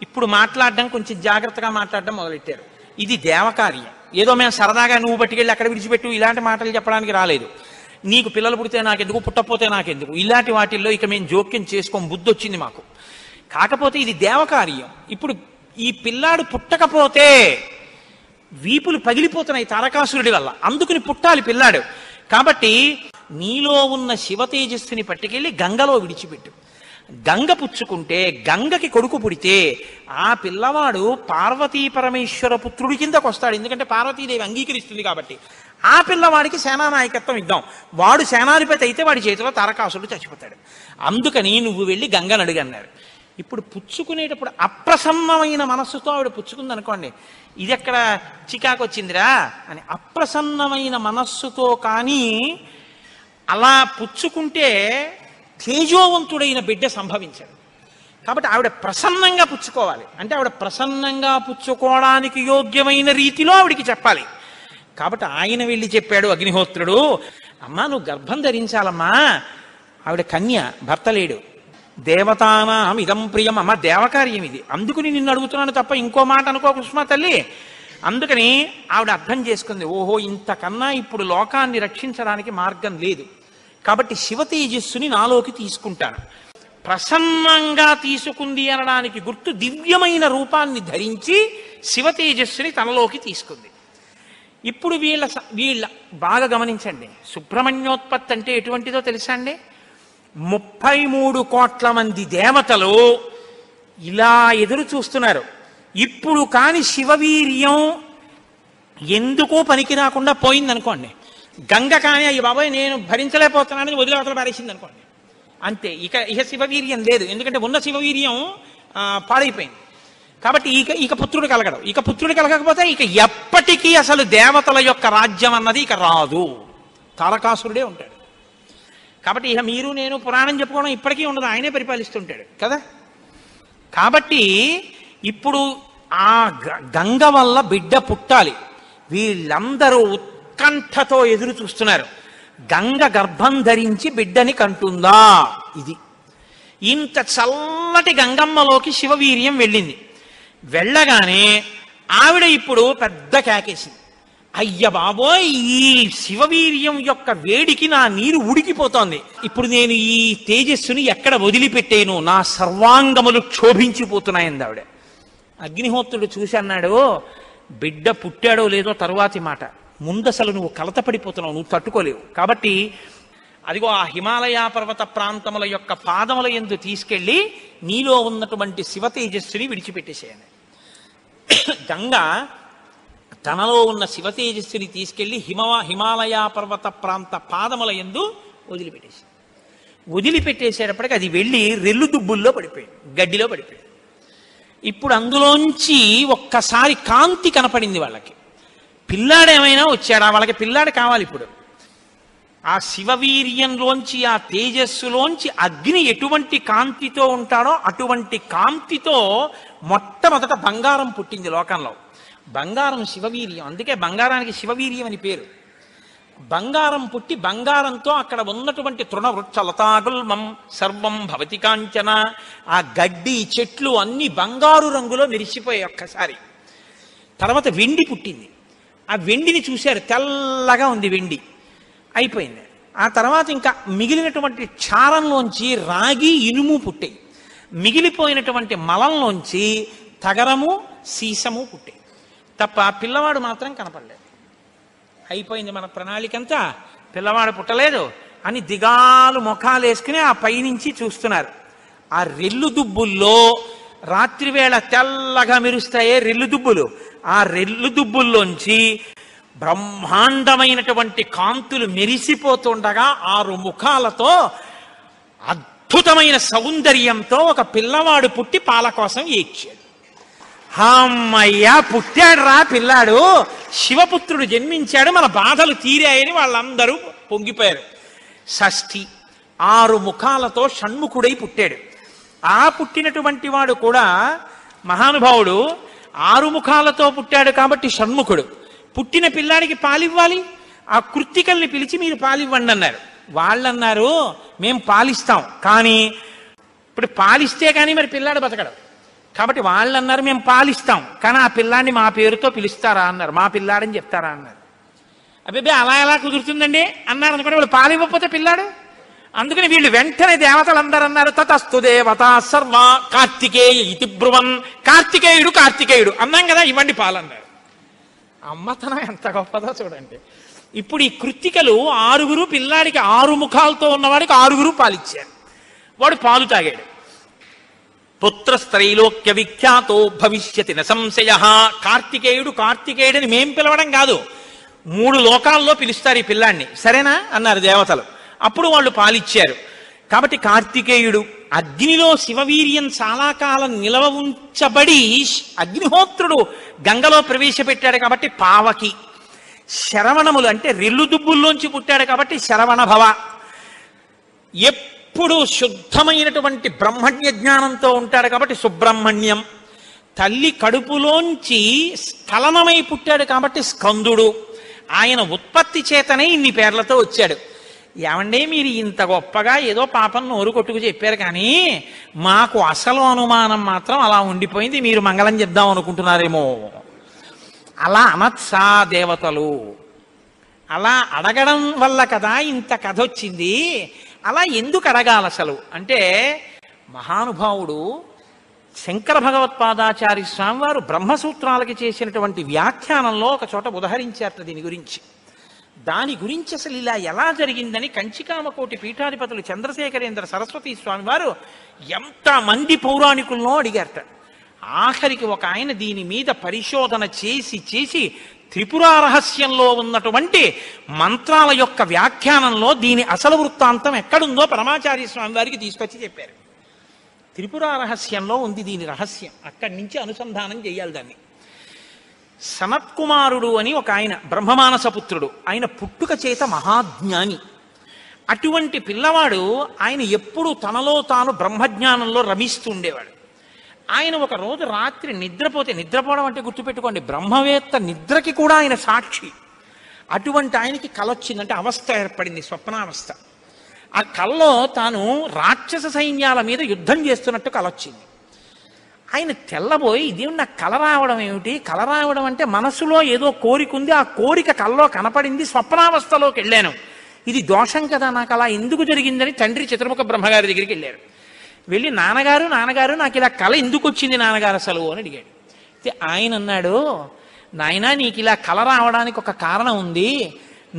[SPEAKER 1] ఇప్పుడు మాట్లాడడం కొంచెం జాగ్రత్తగా మాట్లాడడం మొదలెట్టారు. ఇది దేవకార్యం, ఏదో మేము సరదాగా నువ్వు పట్టుకెళ్ళి అక్కడ విడిచిపెట్టు ఇలాంటి మాటలు చెప్పడానికి రాలేదు. నీకు పిల్లలు పుడితే నాకెందుకు, పుట్టకపోతే నాకెందుకు, ఇలాంటి వాటిల్లో ఇక మేము జోక్యం చేసుకోం, బుద్ధి వచ్చింది మాకు. కాకపోతే ఇది దేవకార్యం. ఇప్పుడు ఈ పిల్లాడు పుట్టకపోతే వీపులు పగిలిపోతున్నాయి తారకాసురుడి వల్ల, అందుకుని పుట్టాలి పిల్లాడు. కాబట్టి నీలో ఉన్న శివ తేజస్సుని పట్టుకెళ్ళి గంగలో విడిచిపెట్టు. గంగ పుచ్చుకుంటే, గంగకి కొడుకు పుడితే ఆ పిల్లవాడు పార్వతీ పరమేశ్వర పుత్రుడి కిందకు వస్తాడు. ఎందుకంటే పార్వతీదేవి అంగీకరిస్తుంది కాబట్టి. ఆ పిల్లవాడికి సేనానాయకత్వం ఇద్దాం. వాడు సేనాధిపతి అయితే వాడి చేతిలో తారకాసురుడు చచ్చిపోతాడు. అందుకని నువ్వు వెళ్ళి గంగను అడుగన్నారు. ఇప్పుడు పుచ్చుకునేటప్పుడు అప్రసన్నమైన మనస్సుతో ఆవిడ పుచ్చుకుంది అనుకోండి, ఇది ఎక్కడ చికాకు వచ్చిందిరా అని. అప్రసన్నమైన మనస్సుతో కానీ అలా పుచ్చుకుంటే తేజోవంతుడైన బిడ్డ సంభవించాడు. కాబట్టి ఆవిడ ప్రసన్నంగా పుచ్చుకోవాలి. అంటే ఆవిడ ప్రసన్నంగా పుచ్చుకోవడానికి యోగ్యమైన రీతిలో ఆవిడికి చెప్పాలి. కాబట్టి ఆయన వెళ్ళి చెప్పాడు అగ్నిహోత్రుడు, అమ్మా నువ్వు గర్భం ధరించాలమ్మా, ఆవిడ కన్య, భర్త లేడు. దేవతానాం ఇదం ప్రియం, అమ్మ దేవకార్యం ఇది, అందుకుని నిన్ను అడుగుతున్నాను తప్ప ఇంకో మాట అనుకో కుసుమా తల్లి. అందుకని ఆవిడ అర్థం చేసుకుంది, ఓహో ఇంతకన్నా ఇప్పుడు లోకాన్ని రక్షించడానికి మార్గం లేదు, కాబట్టి శివ తేజస్సుని నాలోకి తీసుకుంటాను. ప్రసన్నంగా తీసుకుంది అనడానికి గుర్తు దివ్యమైన రూపాన్ని ధరించి శివ తేజస్సుని తనలోకి తీసుకుంది. ఇప్పుడు వీళ్ళ బాగా గమనించండి, సుబ్రహ్మణ్యోత్పత్తి అంటే ఎటువంటిదో తెలుసా అండి? 33 కోట్ల మంది దేవతలు ఇలా ఎదురు చూస్తున్నారు. ఇప్పుడు కాని శివవీర్యం ఎందుకో పనికి రాకుండా పోయిందనుకోండి, గంగ కానీ అయ్యి బాబాయ్ నేను భరించలేకపోతున్నానని వదిలేవతలు పారేసింది అనుకోండి, అంతే. ఇక శివవీర్యం లేదు. ఎందుకంటే ఉన్న శివవీర్యం పాడైపోయింది. కాబట్టి ఇక పుత్రుడు కలగడు. ఇక పుత్రుడు కలగకపోతే ఇక ఎప్పటికీ అసలు దేవతల యొక్క రాజ్యం అన్నది ఇక రాదు, తారకాసురుడే ఉంటాడు. కాబట్టి ఇక మీరు నేను పురాణం చెప్పుకోవడం ఇప్పటికీ ఉండదు, ఆయనే పరిపాలిస్తుంటాడు కదా. కాబట్టి ఇప్పుడు ఆ గంగ వల్ల బిడ్డ పుట్టాలి. వీళ్ళందరూ ఉత్కంఠతో ఎదురు చూస్తున్నారు. గంగ గర్భం ధరించి బిడ్డని కంటుందా? ఇది ఇంత చల్లటి గంగమ్మలోకి శివవీర్యం వెళ్ళింది. వెళ్ళగానే ఆవిడ ఇప్పుడు పెద్ద కేకేసింది, అయ్య బాబోయ్ ఈ శివవీర్యం యొక్క వేడికి నా నీరు ఉడికిపోతోంది, ఇప్పుడు నేను ఈ తేజస్సుని ఎక్కడ వదిలిపెట్టేను, నా సర్వాంగములు క్షోభించిపోతున్నాయంది ఆవిడ. అగ్నిహోత్రుడు చూసి అన్నాడు, బిడ్డ పుట్టాడో లేదో తరువాతి మాట, ముందసలు నువ్వు కలతపడిపోతున్నావు, నువ్వు తట్టుకోలేవు. కాబట్టి అదిగో ఆ హిమాలయ పర్వత ప్రాంతముల యొక్క పాదముల యందు తీసుకెళ్ళి నీలో ఉన్నటువంటి శివ తేజస్సుని విడిచిపెట్టేసేయండి. గంగ తనలో ఉన్న శివ తేజస్సుని తీసుకెళ్లి హిమాలయ పర్వత ప్రాంత పాదముల యందు వదిలిపెట్టేసేటప్పటికి అది వెళ్ళి రెల్లు దుబ్బుల్లో పడిపోయింది, గడ్డిలో పడిపోయింది. ఇప్పుడు అందులోంచి ఒక్కసారి కాంతి కనపడింది వాళ్ళకి. పిల్లాడేమైనా వచ్చాడా? వాళ్ళకి పిల్లాడు కావాలి. ఇప్పుడు ఆ శివవీర్యంలోంచి, ఆ తేజస్సులోంచి అగ్ని ఎటువంటి కాంతితో ఉంటాడో అటువంటి కాంతితో మొట్టమొదట బంగారం పుట్టింది లోకంలో. బంగారం శివవీర్యం, అందుకే బంగారానికి శివవీర్యం అని పేరు. బంగారం పుట్టి బంగారంతో అక్కడ ఉన్నటువంటి తృణవృక్ష లతాగుల్మం సర్వం భవతి కాంచన, ఆ గడ్డి చెట్లు అన్ని బంగారు రంగులో మెరిసిపోయాయి ఒక్కసారి. తర్వాత వెండి పుట్టింది. ఆ వెండిని చూశారు, తెల్లగా ఉంది వెండి. అయిపోయింది. ఆ తర్వాత ఇంకా మిగిలినటువంటి క్షారంలోంచి రాగి ఇనుము పుట్టాయి. మిగిలిపోయినటువంటి మలంలోంచి తగరము సీసము పుట్టాయి తప్ప పిల్లవాడు మాత్రం కనపడలేదు. అయిపోయింది మన ప్రణాళికంతా, పిల్లవాడు పుట్టలేదు అని దిగాలు ముఖాలు వేసుకుని ఆ పైనుంచి చూస్తున్నారు. ఆ రెల్లు దుబ్బుల్లో రాత్రివేళ తెల్లగా మెరుస్తాయే రెల్లు దుబ్బులు, ఆ రెల్లు దుబ్బుల్లోంచి బ్రహ్మాండమైనటువంటి కాంతులు మెరిసిపోతుండగా 6 ముఖాలతో అద్భుతమైన సౌందర్యంతో ఒక పిల్లవాడు పుట్టి పాల కోసం ఏడ్చాడు. అమ్మయ్యా పుట్టాడు రా పిల్లాడు, శివపుత్రుడు జన్మించాడు, మన బాధలు తీరాయని వాళ్ళందరూ పొంగిపోయారు. షష్ఠి 6 ముఖాలతో షణ్ముఖుడై పుట్టాడు. ఆ పుట్టినటువంటి వాడు కూడా మహానుభావుడు 6 ముఖాలతో పుట్టాడు కాబట్టి షణ్ముఖుడు. పుట్టిన పిల్లాడికి పాలివ్వాలి, ఆ కృత్తికల్ని పిలిచి మీరు పాలివ్వండి అన్నారు. వాళ్ళన్నారు మేము పాలిస్తాం, కానీ ఇప్పుడు పాలిస్తే కానీ మరి పిల్లాడు బతకడు. కాబట్టి వాళ్ళు అన్నారు మేము పాలిస్తాం, కానీ ఆ పిల్లాడిని మా పేరుతో పిలుస్తారా అన్నారు, మా పిల్లాడని చెప్తారా అన్నారు. అబ్బాయి అలా ఎలా కుదురుతుందండి అన్నారు. అనుకుంటే వాళ్ళు పాలివ్వకపోతే పిల్లాడు. అందుకని వీళ్ళు వెంటనే దేవతలందరూ అన్నారు తతస్తు దేవత సర్వ కార్తికేయ ఇతి బ్రువన్, కార్తికేయుడు అన్నాం కదా, ఇవ్వండి పాలన్నారు. అమ్మతనం ఎంత గొప్పదో చూడండి. ఇప్పుడు ఈ కృత్తికలు 6 పిల్లాడికి 6 ముఖాలతో ఉన్నవాడికి 6 పాలిచ్చారు. వాడు పాలు తాగాడు. పుత్రస్త్రైలోక్య విఖ్యాతో భవిష్యతి న సంశయ. కార్తికేయుడని మేం పిలవడం కాదు, 3 లోకాల్లో పిలుస్తారు ఈ పిల్లాడిని, సరేనా అన్నారు దేవతలు. అప్పుడు వాళ్ళు పాలిచ్చారు. కాబట్టి కార్తికేయుడు అగ్నిలో శివవీర్యం చాలా కాలం నిలవ ఉంచబడి అగ్నిహోత్రుడు గంగలో ప్రవేశపెట్టాడు కాబట్టి పావకి. శరవణములు అంటే రెల్లు దుబ్బుల్లోంచి పుట్టాడు కాబట్టి శరవణ భవ. ఎప్పుడు శుద్ధమైనటువంటి బ్రహ్మణ్య జ్ఞానంతో ఉంటాడు కాబట్టి సుబ్రహ్మణ్యం. తల్లి కడుపులోంచి స్ఖలనమై పుట్టాడు కాబట్టి స్కందుడు. ఆయన ఉత్పత్తి చేతనే ఇన్ని పేర్లతో వచ్చాడు. ఏమంటే మీరు ఇంత గొప్పగా ఏదో పాపం నోరు కొట్టుకు చెప్పారు, కానీ మాకు అసలు అనుమానం మాత్రం అలా ఉండిపోయింది, మీరు మంగళం చెప్దాం అనుకుంటున్నారేమో. అలా అనత్సా దేవతలు, అలా అడగడం వల్ల కదా ఇంత కథ వచ్చింది. అలా ఎందుకు అడగాలి అసలు అంటే, మహానుభావుడు శంకర భగవత్పాదాచార్య స్వామి వారు బ్రహ్మసూత్రాలకి చేసినటువంటి వ్యాఖ్యానంలో ఒక చోట ఉదహరించారట దీని గురించి. దాని గురించి అసలు ఇలా ఎలా జరిగిందని కంచికామకోటి పీఠాధిపతులు చంద్రశేఖరేంద్ర సరస్వతి స్వామి వారు ఎంతమంది పౌరాణికులను అడిగారట. ఆఖరికి ఒక ఆయన దీని మీద పరిశోధన చేసి త్రిపుర రహస్యంలో ఉన్నటువంటి మంత్రాల యొక్క వ్యాఖ్యానంలో దీని అసలు వృత్తాంతం ఎక్కడుందో పరమాచార్య స్వామి వారికి తీసుకొచ్చి చెప్పారు. త్రిపుర రహస్యంలో ఉంది దీని రహస్యం, అక్కడి నుంచి అనుసంధానం చేయాలి దాన్ని. సనత్కుమారుడు అని ఒక ఆయన బ్రహ్మమానసపుత్రుడు, ఆయన పుట్టుక చేత మహాజ్ఞాని. అటువంటి పిల్లవాడు ఆయన ఎప్పుడూ తనలో తాను బ్రహ్మజ్ఞానంలో రమిస్తుండేవాడు. ఆయన ఒక రోజు రాత్రి నిద్రపోవడం అంటే గుర్తుపెట్టుకోండి, బ్రహ్మవేత్త నిద్రకి కూడా ఆయన సాక్షి. అటువంటి ఆయనకి కల వచ్చిందంటే అవస్థ ఏర్పడింది, స్వప్నావస్థ. ఆ కల్లో తాను రాక్షస సైన్యాల మీద యుద్ధం చేస్తున్నట్టు కల వచ్చింది. ఆయన తెల్లబోయి ఇదేమి నాకు కల రావడం ఏమిటి, కల రావడం అంటే మనసులో ఏదో కోరిక ఉంది, ఆ కోరిక కల్లో కనపడింది, స్వప్నావస్థలోకి వెళ్ళాను, ఇది దోషం కదా, నాకు అలా ఎందుకు జరిగిందని తండ్రి చతుర్ముఖ బ్రహ్మగారి దగ్గరికి వెళ్ళారు. వెళ్ళి నాన్నగారు నాకు ఇలా కల ఎందుకు వచ్చింది నాన్నగారు అసలు అని అడిగాడు. ఆయన అన్నాడు, నాయనా నీకు ఇలా కల రావడానికి ఒక కారణం ఉంది.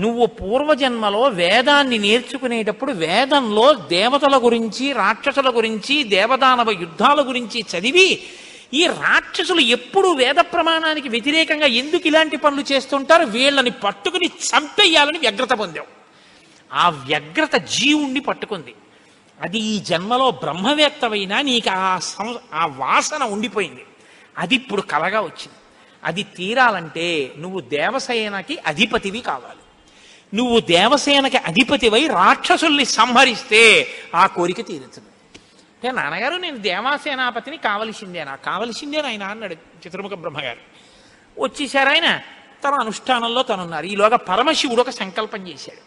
[SPEAKER 1] నువ్వు పూర్వజన్మలో వేదాన్ని నేర్చుకునేటప్పుడు వేదంలో దేవతల గురించి రాక్షసుల గురించి దేవదానవ యుద్ధాల గురించి చదివి ఈ రాక్షసులు ఎప్పుడు వేద ప్రమాణానికి వ్యతిరేకంగా ఎందుకు ఇలాంటి పనులు చేస్తుంటారు, వీళ్ళని పట్టుకుని చంపేయాలని వ్యగ్రత పొందావు. ఆ వ్యగ్రత జీవుణ్ణి పట్టుకుంది. అది ఈ జన్మలో బ్రహ్మవేత్తవైనా నీకు ఆ వాసన ఉండిపోయింది. అది ఇప్పుడు కలగా వచ్చింది. అది తీరాలంటే నువ్వు దేవసేనకి అధిపతివి కావాలి. నువ్వు దేవసేనకి అధిపతివై రాక్షసుల్ని సంహరిస్తే ఆ కోరిక తీరుతుంది. అంటే నాన్నగారు నేను దేవాసేనాపతిని కావలసిందే ఆయన అన్నాడు చతుర్ముఖ బ్రహ్మగారు. వచ్చేసారు ఆయన, తన అనుష్ఠానంలో తనున్నారు. ఈలోగా పరమశివుడు ఒక సంకల్పం చేశాడు.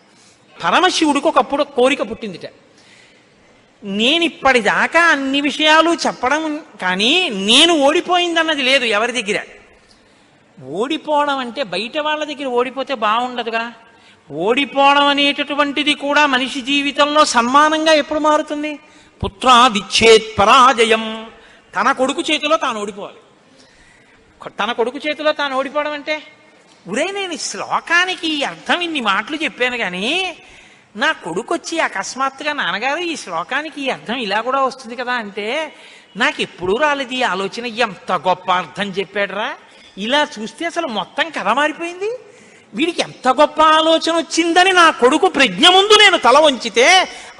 [SPEAKER 1] పరమశివుడికి ఒకప్పుడు కోరిక పుట్టిందిట, నేను ఇప్పటిదాకా అన్ని విషయాలు చెప్పడం కానీ నేను ఓడిపోయిందన్నది లేదు ఎవరి దగ్గర. ఓడిపోవడం అంటే బయట వాళ్ళ దగ్గర ఓడిపోతే బాగుండదుగా, ఓడిపోవడం అనేటటువంటిది కూడా మనిషి జీవితంలో సన్మానంగా ఎప్పుడు మారుతుంది? పుత్రాదిచ్చేత్ పరాజయం. తన కొడుకు చేతిలో తాను ఓడిపోవాలి. తన కొడుకు చేతిలో తాను ఓడిపోవడం అంటే, ఉరే నేను ఈ శ్లోకానికి అర్థం ఇన్ని మాటలు చెప్పాను కానీ నా కొడుకు వచ్చి అకస్మాత్తుగా నాన్నగారు ఈ శ్లోకానికి ఈ అర్థం ఇలా కూడా వస్తుంది కదా అంటే నాకు ఎప్పుడూ రాలేదు ఈ ఆలోచన. ఎంత గొప్ప అర్థం చెప్పాడురా! ఇలా చూస్తే అసలు మొత్తం కథ మారిపోయింది. వీడికి ఎంత గొప్ప ఆలోచన వచ్చిందని నా కొడుకు ప్రజ్ఞ ముందు నేను తల వంచితే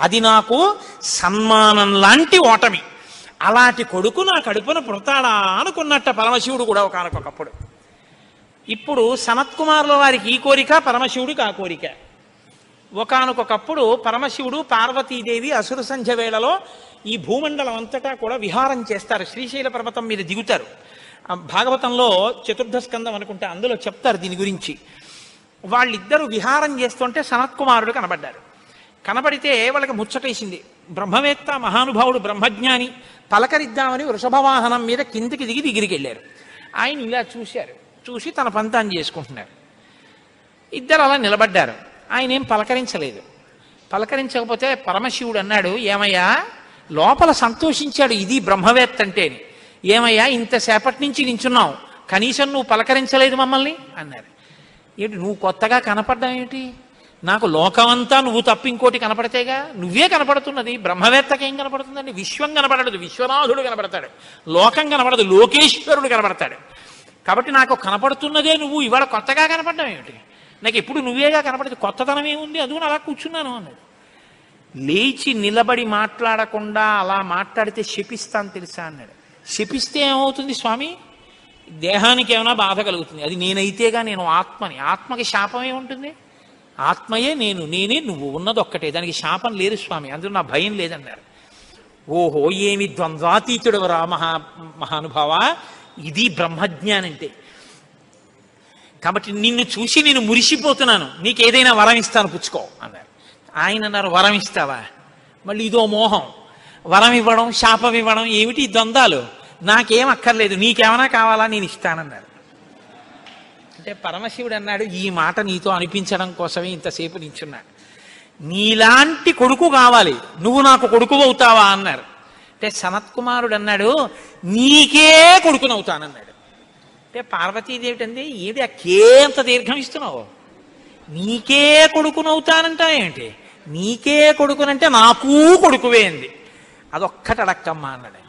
[SPEAKER 1] అది నాకు సన్మానం లాంటి ఓటమి. అలాంటి కొడుకు నా కడుపున పుడతాడా అనుకున్నట్ట పరమశివుడు కూడా ఒకనకొకప్పుడు. ఇప్పుడు సనత్కుమారుల వారికి ఈ కోరిక, పరమశివుడికి ఆ కోరిక. ఒకనకొకప్పుడు పరమశివుడు పార్వతీదేవి అసుర సంధ్య వేళలో ఈ భూమండలం అంతటా కూడా విహారం చేస్తారు. శ్రీశైల పర్వతం మీద దిగుతారు. భాగవతంలో చతుర్థ స్కందం అనుకుంటే అందులో చెప్తారు దీని గురించి. వాళ్ళిద్దరూ విహారం చేస్తుంటే సనత్కుమారుడు కనబడ్డారు. కనబడితే వాళ్ళకి ముచ్చటేసింది. బ్రహ్మవేత్త మహానుభావుడు బ్రహ్మజ్ఞాని, పలకరిద్దామని వృషభవాహనం మీద కిందికి దిగి దగ్గరికి వెళ్ళారు. ఆయన ఇలా చూశారు. చూసి తన పంతాన్ని చేసుకుంటున్నారు. ఇద్దరు అలా నిలబడ్డారు. ఆయన ఏం పలకరించలేదు. పలకరించకపోతే పరమశివుడు అన్నాడు, ఏమయ్యా లోపల సంతోషించాడు ఇది బ్రహ్మవేత్త అంటేని. ఏమయ్యా ఇంతసేపటి నుంచి నించున్నావు, కనీసం నువ్వు పలకరించలేదు మమ్మల్ని అన్నారు. ఏంటి నువ్వు కొత్తగా కనపడ్డం ఏమిటి? నాకు లోకమంతా నువ్వు తప్ప ఇంకోటి కనపడితేగా. నువ్వే కనపడుతున్నది. బ్రహ్మవేత్తకి ఏం కనపడుతుందండి? విశ్వం కనపడదు, విశ్వనాథుడు కనపడతాడు. లోకం కనపడదు, లోకేశ్వరుడు కనపడతాడు. కాబట్టి నాకు కనపడుతున్నదే నువ్వు, ఇవాళ కొత్తగా కనపడ్డం ఏమిటి? నాకు ఎప్పుడు నువ్వేగా కనపడదు, కొత్తదనం ఏముంది? అందుకు అలా కూర్చున్నాను అన్నాడు. లేచి నిలబడి మాట్లాడకుండా అలా మాట్లాడితే శపిస్తాను తెలుసా అన్నాడు. శపిస్తే ఏమవుతుంది స్వామి? దేహానికి ఏమైనా బాధ కలుగుతుంది. అది నేనైతేగా, నేను ఆత్మని. ఆత్మకి శాపం ఏముంటుంది? ఆత్మయే నేను, నేనే నువ్వు, ఉన్నది ఒక్కటే, దానికి శాపం లేదు స్వామి, అందులో నా భయం లేదన్నారు. ఓహో ఏమి ద్వంద్వాతీతుడు రా మహానుభావ, ఇది బ్రహ్మజ్ఞానం అంటే. కాబట్టి నిన్ను చూసి నేను మురిసిపోతున్నాను, నీకేదైనా వరం ఇస్తాను పుచ్చుకో అన్నారు. ఆయన అన్నారు, వరం ఇస్తావా? మళ్ళీ ఇదో మోహం, వరం ఇవ్వడం శాపం ఇవ్వడం ఏమిటి ద్వంద్వాలు? నాకేం అక్కర్లేదు, నీకేమైనా కావాలా నేను ఇస్తానన్నారు. అంటే పరమశివుడు అన్నాడు, ఈ మాట నీతో అనిపించడం కోసమే ఇంతసేపు నించున్నాడు. నీలాంటి కొడుకు కావాలి, నువ్వు నాకు కొడుకు అవుతావా అన్నారు. అంటే సనత్కుమారుడు అన్నాడు, నీకే కొడుకునవుతానన్నాడు. అంటే పార్వతీదేవి అంది, ఏది ఆ కేంత దీర్ఘం ఇస్తున్నావు? నీకే కొడుకునవుతానంటా ఏంటి? నీకే కొడుకునంటే నాకు కొడుకువే అంది. అదొక్కటి అడక్కమ్మా అన్నాడు.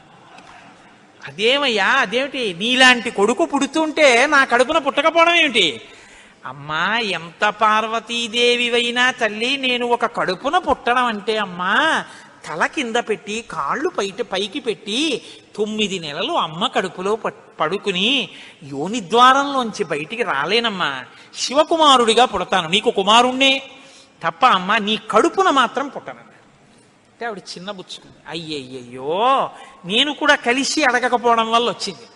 [SPEAKER 1] అదేమయ్యా అదేమిటి? నీలాంటి కొడుకు పుడుతుంటే నా కడుపున పుట్టకపోవడం ఏమిటి? అమ్మా ఎంత పార్వతీదేవివైనా తల్లి, నేను ఒక కడుపున పుట్టడం అంటే అమ్మా తల కింద పెట్టి కాళ్ళు పైకి పెట్టి 9 నెలలు అమ్మ కడుపులో పడుకుని యోని ద్వారంలోంచి బయటికి రాలేనమ్మా. శివకుమారుడిగా పుడతాను, నీకు కుమారుణ్ణే తప్ప అమ్మా నీ కడుపున మాత్రం పుట్టనన్నాడు. అంటే ఆవిడ చిన్న బుచ్చుకుంది. అయ్యయ్యో నేను కూడా కలిసి అడగకపోవడం వల్ల వచ్చింది,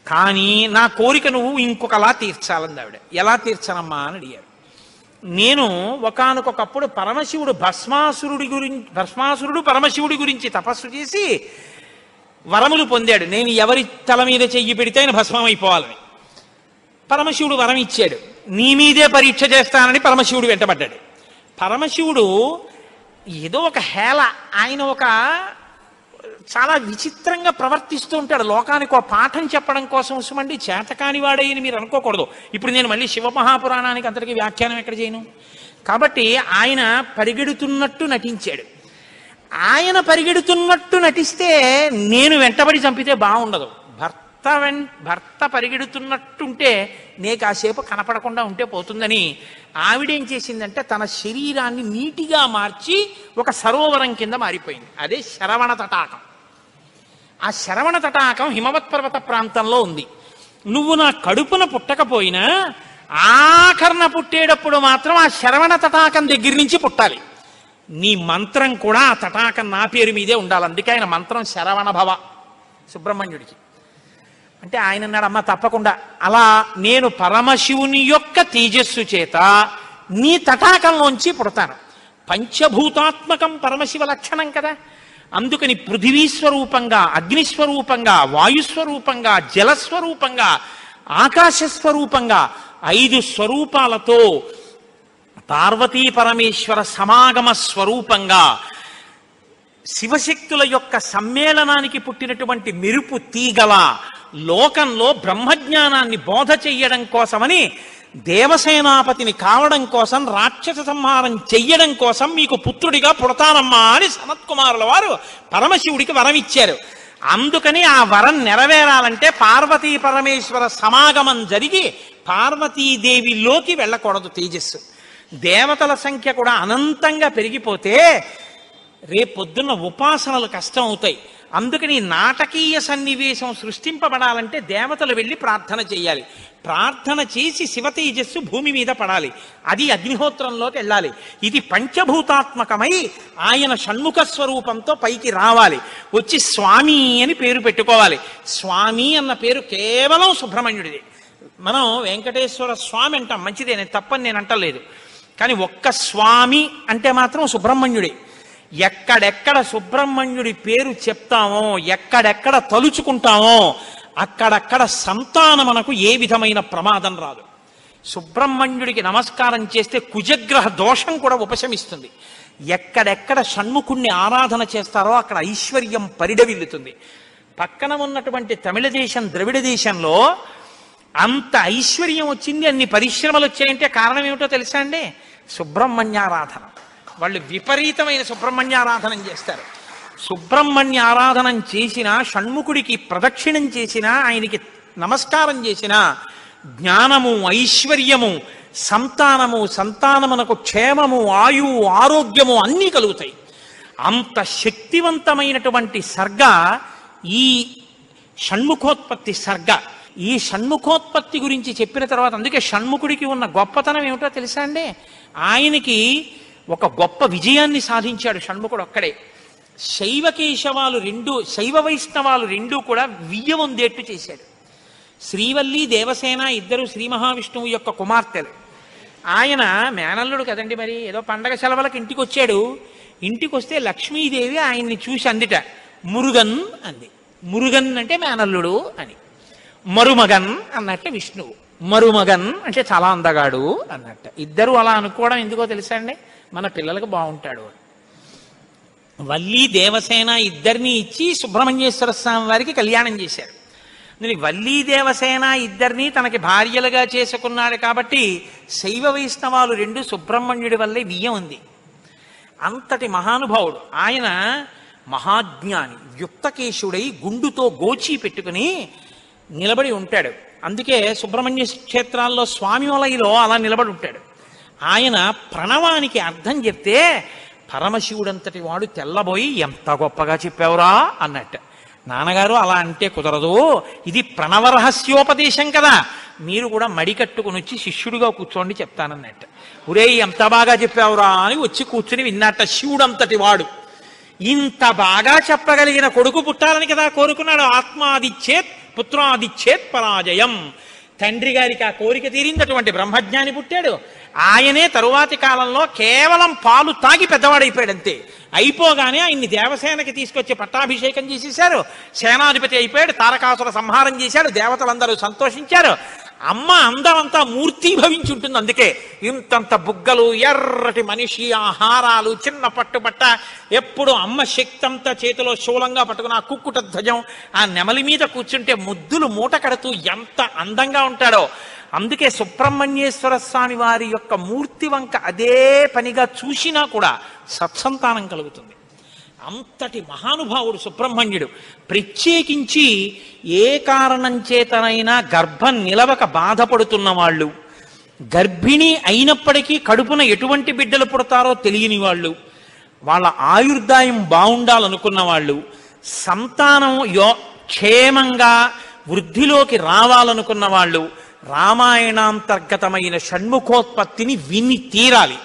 [SPEAKER 1] కానీ నా కోరిక నువ్వు ఇంకొకలా తీర్చాలంది ఆవిడ. ఎలా తీర్చనమ్మా అని అడిగారు. నేను ఒకానొకప్పుడు పరమశివుడు భస్మాసురుడు పరమశివుడి గురించి తపస్సు చేసి వరములు పొందాడు. నేను ఎవరి తల మీద చెయ్యి పెడితే ఆయన భస్మం అయిపోవాలని పరమశివుడు వరం ఇచ్చాడు. నీ మీదే పరీక్ష చేస్తానని పరమశివుడు వెంటబడ్డాడు. పరమశివుడు ఏదో ఒక హేళ, ఆయన ఒక చాలా విచిత్రంగా ప్రవర్తిస్తూ ఉంటాడు. లోకానికి ఒక పాఠం చెప్పడం కోసం ఉసుమండి చేతకాని వాడేయని మీరు అనుకోకూడదు. ఇప్పుడు నేను మళ్ళీ శివమహాపురాణానికి అంతటికి వ్యాఖ్యానం ఎక్కడ చేయను. కాబట్టి ఆయన పరిగెడుతున్నట్టు నటించాడు. ఆయన పరిగెడుతున్నట్టు నటిస్తే నేను వెంటబడి చంపితే బాగుండదు. భర్త పరిగెడుతున్నట్టుంటే నే కాసేపు కనపడకుండా ఉంటే పోతుందని ఆవిడేం చేసిందంటే తన శరీరాన్ని నీటిగా మార్చి ఒక సరోవరం కింద మారిపోయింది. అదే శరవణ తటాకం. ఆ శరవణ తటాకం హిమవత్ పర్వత ప్రాంతంలో ఉంది. నువ్వు నా కడుపున పుట్టకపోయినా ఆఖరణ పుట్టేటప్పుడు మాత్రం ఆ శరవణ తటాకం దగ్గర నుంచి పుట్టాలి. నీ మంత్రం కూడా ఆ తటాకం నా పేరు మీదే ఉండాలి. అందుకే ఆయన మంత్రం శరవణ భవ సుబ్రహ్మణ్యుడికి. అంటే ఆయన అన్నాడు, అమ్మ తప్పకుండా, అలా నేను పరమశివుని యొక్క తేజస్సు చేత నీ తటాకంలోంచి పుడతాను. పంచభూతాత్మకం పరమశివ లక్షణం కదా. అందుకని పృథివీస్వరూపంగా, అగ్నిస్వరూపంగా, వాయుస్వరూపంగా, జలస్వరూపంగా, ఆకాశస్వరూపంగా 5 స్వరూపాలతో పార్వతీ పరమేశ్వర సమాగమ స్వరూపంగా శివశక్తుల యొక్క సమ్మేళనానికి పుట్టినటువంటి మెరుపు తీగల లోకంలో బ్రహ్మజ్ఞానాన్ని బోధ చెయ్యడం కోసమని దేవసేనాపతిని కావడం కోసం, రాక్షస సంహారం చెయ్యడం కోసం మీకు పుత్రుడిగా పుడతానమ్మా అని సనత్కుమారుల వారు పరమశివుడికి వరం ఇచ్చారు. అందుకని ఆ వరం నెరవేరాలంటే పార్వతీ పరమేశ్వర సమాగమం జరిగి పార్వతీదేవిలోకి వెళ్ళకూడదు తేజస్సు. దేవతల సంఖ్య కూడా అనంతంగా పెరిగిపోతే రేపొద్దున్న ఉపాసనలు కష్టం అవుతాయి. అందుకని నాటకీయ సన్నివేశం సృష్టింపబడాలంటే దేవతలు వెళ్ళి ప్రార్థన చేయాలి. ప్రార్థన చేసి శివ తేజస్సు భూమి మీద పడాలి. అది అగ్నిహోత్రంలోకి వెళ్ళాలి. ఇది పంచభూతాత్మకమై ఆయన షణ్ముఖ స్వరూపంతో పైకి రావాలి. వచ్చి స్వామి అని పేరు పెట్టుకోవాలి. స్వామి అన్న పేరు కేవలం సుబ్రహ్మణ్యుడిది. మనం వెంకటేశ్వర స్వామి అంటాం, మంచిదే, నేను తప్పని నేను అంటలేదు. కానీ ఒక్క స్వామి అంటే మాత్రం సుబ్రహ్మణ్యుడే. ఎక్కడెక్కడ సుబ్రహ్మణ్యుడి పేరు చెప్తామో, ఎక్కడెక్కడ తలుచుకుంటామో అక్కడక్కడ సంతానమునకు ఏ విధమైన ప్రమాదం రాదు. సుబ్రహ్మణ్యుడికి నమస్కారం చేస్తే కుజగ్రహ దోషం కూడా ఉపశమిస్తుంది. ఎక్కడెక్కడ షణ్ముఖుణ్ణి ఆరాధన చేస్తారో అక్కడ ఐశ్వర్యం పరిడవిల్లుతుంది. పక్కన ఉన్నటువంటి తమిళ దేశం, ద్రవిడ దేశంలో అంత ఐశ్వర్యం వచ్చింది, అన్ని పరిశ్రమలు వచ్చాయంటే కారణం ఏమిటో తెలుసా అండి? సుబ్రహ్మణ్యారాధన. వాళ్ళు విపరీతమైన సుబ్రహ్మణ్యారాధన చేస్తారు. సుబ్రహ్మణ్య ఆరాధనం చేసినా, షణ్ముఖుడికి ప్రదక్షిణం చేసినా, ఆయనకి నమస్కారం చేసినా జ్ఞానము, ఐశ్వర్యము, సంతానమునకు క్షేమము, ఆయువు, ఆరోగ్యము అన్నీ కలుగుతాయి. అంత శక్తివంతమైనటువంటి సర్గ ఈ షణ్ముఖోత్పత్తి సర్గ. ఈ షణ్ముఖోత్పత్తి గురించి చెప్పిన తర్వాత, అందుకే షణ్ముఖుడికి ఉన్న గొప్పతనం ఏమిటో తెలుసా అండి? ఆయనకి ఒక గొప్ప విజయాన్ని సాధించాడు షణ్ముఖుడు ఒక్కడే. శైవ వైష్ణవాలు రెండూ కూడా వియ్యవందేట్టు చేశాడు. శ్రీవల్లి, దేవసేన ఇద్దరు శ్రీ మహావిష్ణువు యొక్క కుమార్తెలు. ఆయన మేనల్లుడు కదండి, మరి ఏదో పండగ సెలవులకు ఇంటికి వచ్చాడు. ఇంటికి వస్తే లక్ష్మీదేవి ఆయన్ని చూసి అందిట, మురుగన్ అంది. మురుగన్ అంటే మేనల్లుడు అని. మరుమగన్ అన్నట్టు విష్ణువు. మరుమగన్ అంటే చాలా అందగాడు అన్నట్టు. ఇద్దరు అలా అనుకోవడం ఎందుకో తెలుసా అండి? మన పిల్లలకు బాగుంటాడు. వల్లి, దేవసేన ఇద్దరిని ఇచ్చి సుబ్రహ్మణ్యేశ్వర స్వామి వారికి కళ్యాణం చేశారు. వల్లి, దేవసేన ఇద్దరిని తనకి భార్యలుగా చేసుకున్నాడు కాబట్టి శైవ వైష్ణవాలు రెండు సుబ్రహ్మణ్యుడి వల్లే వియ్యం ఉంది. అంతటి మహానుభావుడు ఆయన. మహాజ్ఞాని, యుక్తకేశుడై గుండుతో గోచి పెట్టుకుని నిలబడి ఉంటాడు. అందుకే సుబ్రహ్మణ్య క్షేత్రాల్లో స్వామి వలయలో అలా నిలబడి ఉంటాడు. ఆయన ప్రణవానికి అర్థం చెప్తే పరమశివుడంతటి వాడు తెల్లబోయి, ఎంత గొప్పగా చెప్పావురా అన్నట్టు. నాన్నగారు అలా అంటే కుదరదు, ఇది ప్రణవ రహస్యోపదేశం కదా, మీరు కూడా మడి కట్టుకుని వచ్చి శిష్యుడిగా కూర్చోండి చెప్తానన్నట్టు. ఒరే ఎంత బాగా చెప్పావురా అని వచ్చి కూర్చుని విన్నట్ట. శివుడంతటి వాడు ఇంత బాగా చెప్పగలిగిన కొడుకు పుట్టాలని కదా కోరుకున్నాడు. ఆత్మాదిచ్చేత్ పుత్రాదిచ్చేత్ పరాజయం. తండ్రి గారికి ఆ కోరిక తీరిందటువంటి బ్రహ్మజ్ఞాని పుట్టాడు. ఆయనే తరువాతి కాలంలో కేవలం పాలు తాగి పెద్దవాడైపోయాడు అంతే. అయిపోగానే ఆయన్ని దేవసేనకి తీసుకొచ్చి పట్టాభిషేకం చేసేశారు. సేనాధిపతి అయిపోయాడు. తారకాసుర సంహారం చేశాడు. దేవతలందరూ సంతోషించారు. అమ్మ అందమంతా మూర్తీభవించి ఉంటుంది. అందుకే ఇంతంత బుగ్గలు, ఎర్రటి మనిషి, ఆహారాలు, చిన్న పట్టుబట్ట, ఎప్పుడు అమ్మ శక్తి అంతా చేతిలో శూలంగా పట్టుకుని ఆ కుక్కుట ధ్వజం, ఆ నెమలి మీద కూర్చుంటే ముద్దులు మూట కడుతూ ఎంత అందంగా ఉంటాడో. అందుకే సుబ్రహ్మణ్యేశ్వర స్వామి వారి యొక్క మూర్తి వంక అదే పనిగా చూసినా కూడా సత్సంతానం కలుగుతుంది. అంతటి మహానుభావుడు సుబ్రహ్మణ్యుడు. ప్రత్యేకించి ఏ కారణం చేతనైనా గర్భం నిలవక బాధపడుతున్న వాళ్ళు, గర్భిణి అయినప్పటికీ కడుపున ఎటువంటి బిడ్డలు పుడతారో తెలియని వాళ్ళు, వాళ్ళ ఆయుర్దాయం బాగుండాలనుకున్న వాళ్ళు, సంతానం క్షేమంగా వృద్ధిలోకి రావాలనుకున్న వాళ్ళు రామాయణాంతర్గతమైన షణ్ముఖోత్పత్తిని విని తీరాలి.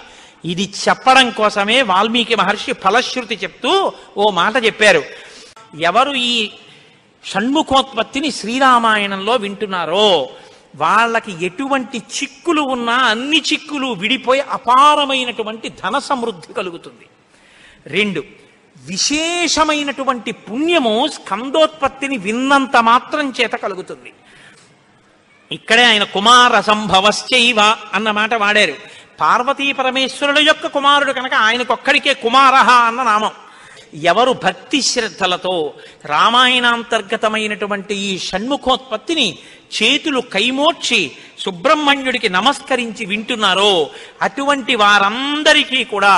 [SPEAKER 1] ఇది చెప్పడం కోసమే వాల్మీకి మహర్షి ఫలశ్రుతి చెప్తూ ఓ మాట చెప్పారు. ఎవరు ఈ షణ్ముఖోత్పత్తిని శ్రీరామాయణంలో వింటున్నారో వాళ్ళకి ఎటువంటి చిక్కులు ఉన్నా అన్ని చిక్కులు విడిపోయి అపారమైనటువంటి ధన సమృద్ధి కలుగుతుంది. 2, విశేషమైనటువంటి పుణ్యము స్కందోత్పత్తిని విన్నంత మాత్రం చేత కలుగుతుంది. ఇక్కడే ఆయన కుమార సంభవశ్చైవ అన్న మాట వాడారు. పార్వతీ పరమేశ్వరుల యొక్క కుమారుడు కనుక ఆయనకొక్కడికే కుమారహ అన్న నామం. ఎవరు భక్తి శ్రద్ధలతో రామాయణాంతర్గతమైనటువంటి ఈ షణ్ముఖోత్పత్తిని చేతులు కైమోర్చి సుబ్రహ్మణ్యుడికి నమస్కరించి వింటున్నారో అటువంటి వారందరికీ కూడా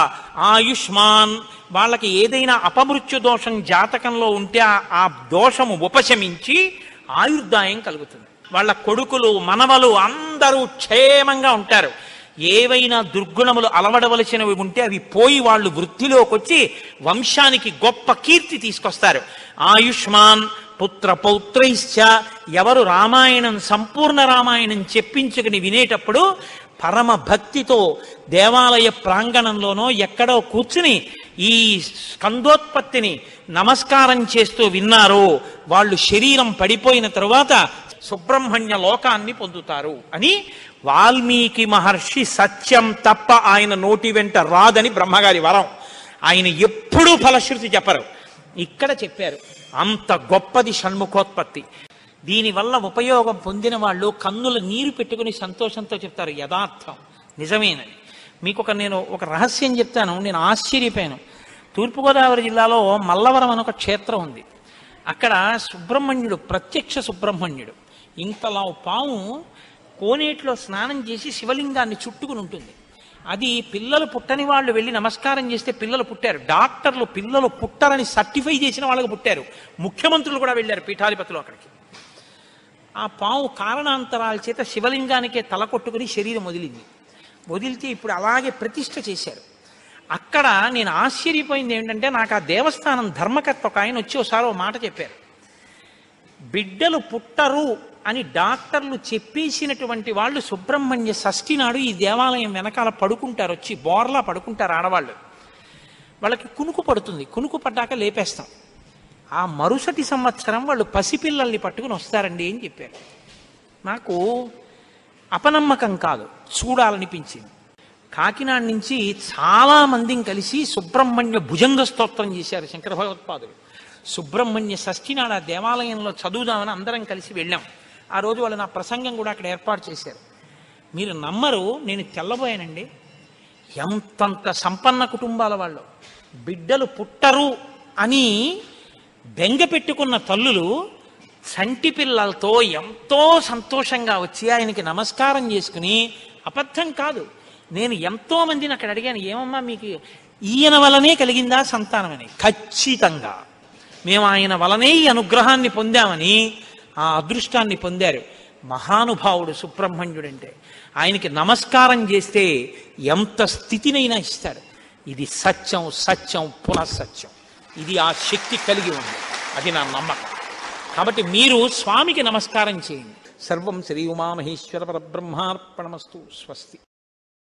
[SPEAKER 1] ఆయుష్మాన్, వాళ్ళకి ఏదైనా అపమృత్యు దోషం జాతకంలో ఉంటే ఆ దోషము ఉపశమించి ఆయుర్దాయం కలుగుతుంది. వాళ్ళ కొడుకులు మనవలు అందరూ క్షేమంగా ఉంటారు. ఏవైనా దుర్గుణములు అలవడవలసినవి ఉంటే అవి పోయి వాళ్ళు వృద్ధిలోకి వచ్చి వంశానికి గొప్ప కీర్తి తీసుకొస్తారు. ఆయుష్మాన్ పుత్ర పౌత్రైశ్చ, ఎవరు రామాయణం సంపూర్ణ రామాయణం చెప్పించుకుని వినేటప్పుడు పరమ భక్తితో దేవాలయ ప్రాంగణంలోనో ఎక్కడో కూర్చుని ఈ స్కందోత్పత్తిని నమస్కారం చేస్తూ విన్నారో వాళ్ళు శరీరం పడిపోయిన తరువాత సుబ్రహ్మణ్య లోకాన్ని పొందుతారు అని వాల్మీకి మహర్షి సత్యం తప్ప ఆయన నోటి వెంట రాదని బ్రహ్మగారి వరం. ఆయన ఎప్పుడూ ఫలశ్రుతి చెప్పరు, ఇక్కడ చెప్పారు. అంత గొప్పది షణ్ముఖోత్పత్తి. దీనివల్ల ఉపయోగం పొందిన వాళ్ళు కన్నుల నీరు పెట్టుకుని సంతోషంతో చెప్తారు యథార్థం నిజమేనని. మీకు నేను ఒక రహస్యం చెప్తాను, నేను ఆశ్చర్యపోయాను. తూర్పుగోదావరి జిల్లాలో మల్లవరం అని ఒక క్షేత్రం ఉంది. అక్కడ సుబ్రహ్మణ్యుడు, ప్రత్యక్ష సుబ్రహ్మణ్యుడు, ఇంతలా పాము కోనేటిలో స్నానం చేసి శివలింగాన్ని చుట్టుకుని ఉంటుంది. అది పిల్లలు పుట్టని వాళ్ళు వెళ్ళి నమస్కారం చేస్తే పిల్లలు పుట్టారు. డాక్టర్లు పిల్లలు పుట్టరని సర్టిఫై చేసిన వాళ్ళకి పుట్టారు. ముఖ్యమంత్రులు కూడా వెళ్ళారు పీఠాధిపతులు అక్కడికి. ఆ పాము కారణాంతరాల చేత శివలింగానికే తల కొట్టుకుని శరీరం వదిలితే ఇప్పుడు అలాగే ప్రతిష్ఠ చేశారు. అక్కడ నేను ఆశ్చర్యపోయింది ఏంటంటే, నాకు ఆ దేవస్థానం ధర్మకర్త ఒక ఆయన వచ్చి ఒకసారి ఓ మాట చెప్పారు. బిడ్డలు పుట్టరు అని డాక్టర్లు చెప్పేసినటువంటి వాళ్ళు సుబ్రహ్మణ్య షష్ఠి నాడు ఈ దేవాలయం వెనకాల పడుకుంటారు, వచ్చి బోర్లా పడుకుంటారు ఆడవాళ్ళు. వాళ్ళకి కునుకు పడుతుంది, కునుకు పడ్డాక లేపేస్తాం. ఆ మరుసటి సంవత్సరం వాళ్ళు పసిపిల్లల్ని పట్టుకుని వస్తారండి అని చెప్పారు. నాకు అపనమ్మకం కాదు, చూడాలనిపించింది. కాకినాడ నుంచి చాలా మందిని కలిసి సుబ్రహ్మణ్య భుజంగ స్తోత్రం చేశారు శంకర భగవత్పాదులు. సుబ్రహ్మణ్య షష్ఠి నాడు ఆ దేవాలయంలో చదువుదామని అందరం కలిసి వెళ్ళాం. ఆ రోజు వాళ్ళు నా ప్రసంగం కూడా అక్కడ ఏర్పాటు చేశారు. మీరు నమ్మరు, నేను తెల్లబోయానండి. ఎంతంత సంపన్న కుటుంబాల వాళ్ళు బిడ్డలు పుట్టరు అని బెంగ పెట్టుకున్న తల్లులు సంటి పిల్లలతో ఎంతో సంతోషంగా వచ్చి ఆయనకి నమస్కారం చేసుకుని, అబద్ధం కాదు, నేను ఎంతో మందిని అక్కడ అడిగాను, ఏమమ్మా మీకు ఈయన వలనే కలిగిందా సంతానం అని. ఖచ్చితంగా మేము ఆయన వలనే ఈ అనుగ్రహాన్ని పొందామని ఆ అదృష్టాన్ని పొందారు. మహానుభావుడు సుబ్రహ్మణ్యుడంటే. ఆయనకి నమస్కారం చేస్తే ఎంత స్థితినైనా ఇస్తాడు. ఇది సత్యం, సత్యం పునఃసత్యం. ఇది ఆ శక్తి కలిగి ఉంది, అది నా నమ్మకం. కాబట్టి మీరు స్వామికి నమస్కారం చేయండి. సర్వం శ్రీ ఉమామహేశ్వర పరబ్రహ్మార్పణమస్తు. స్వస్తి.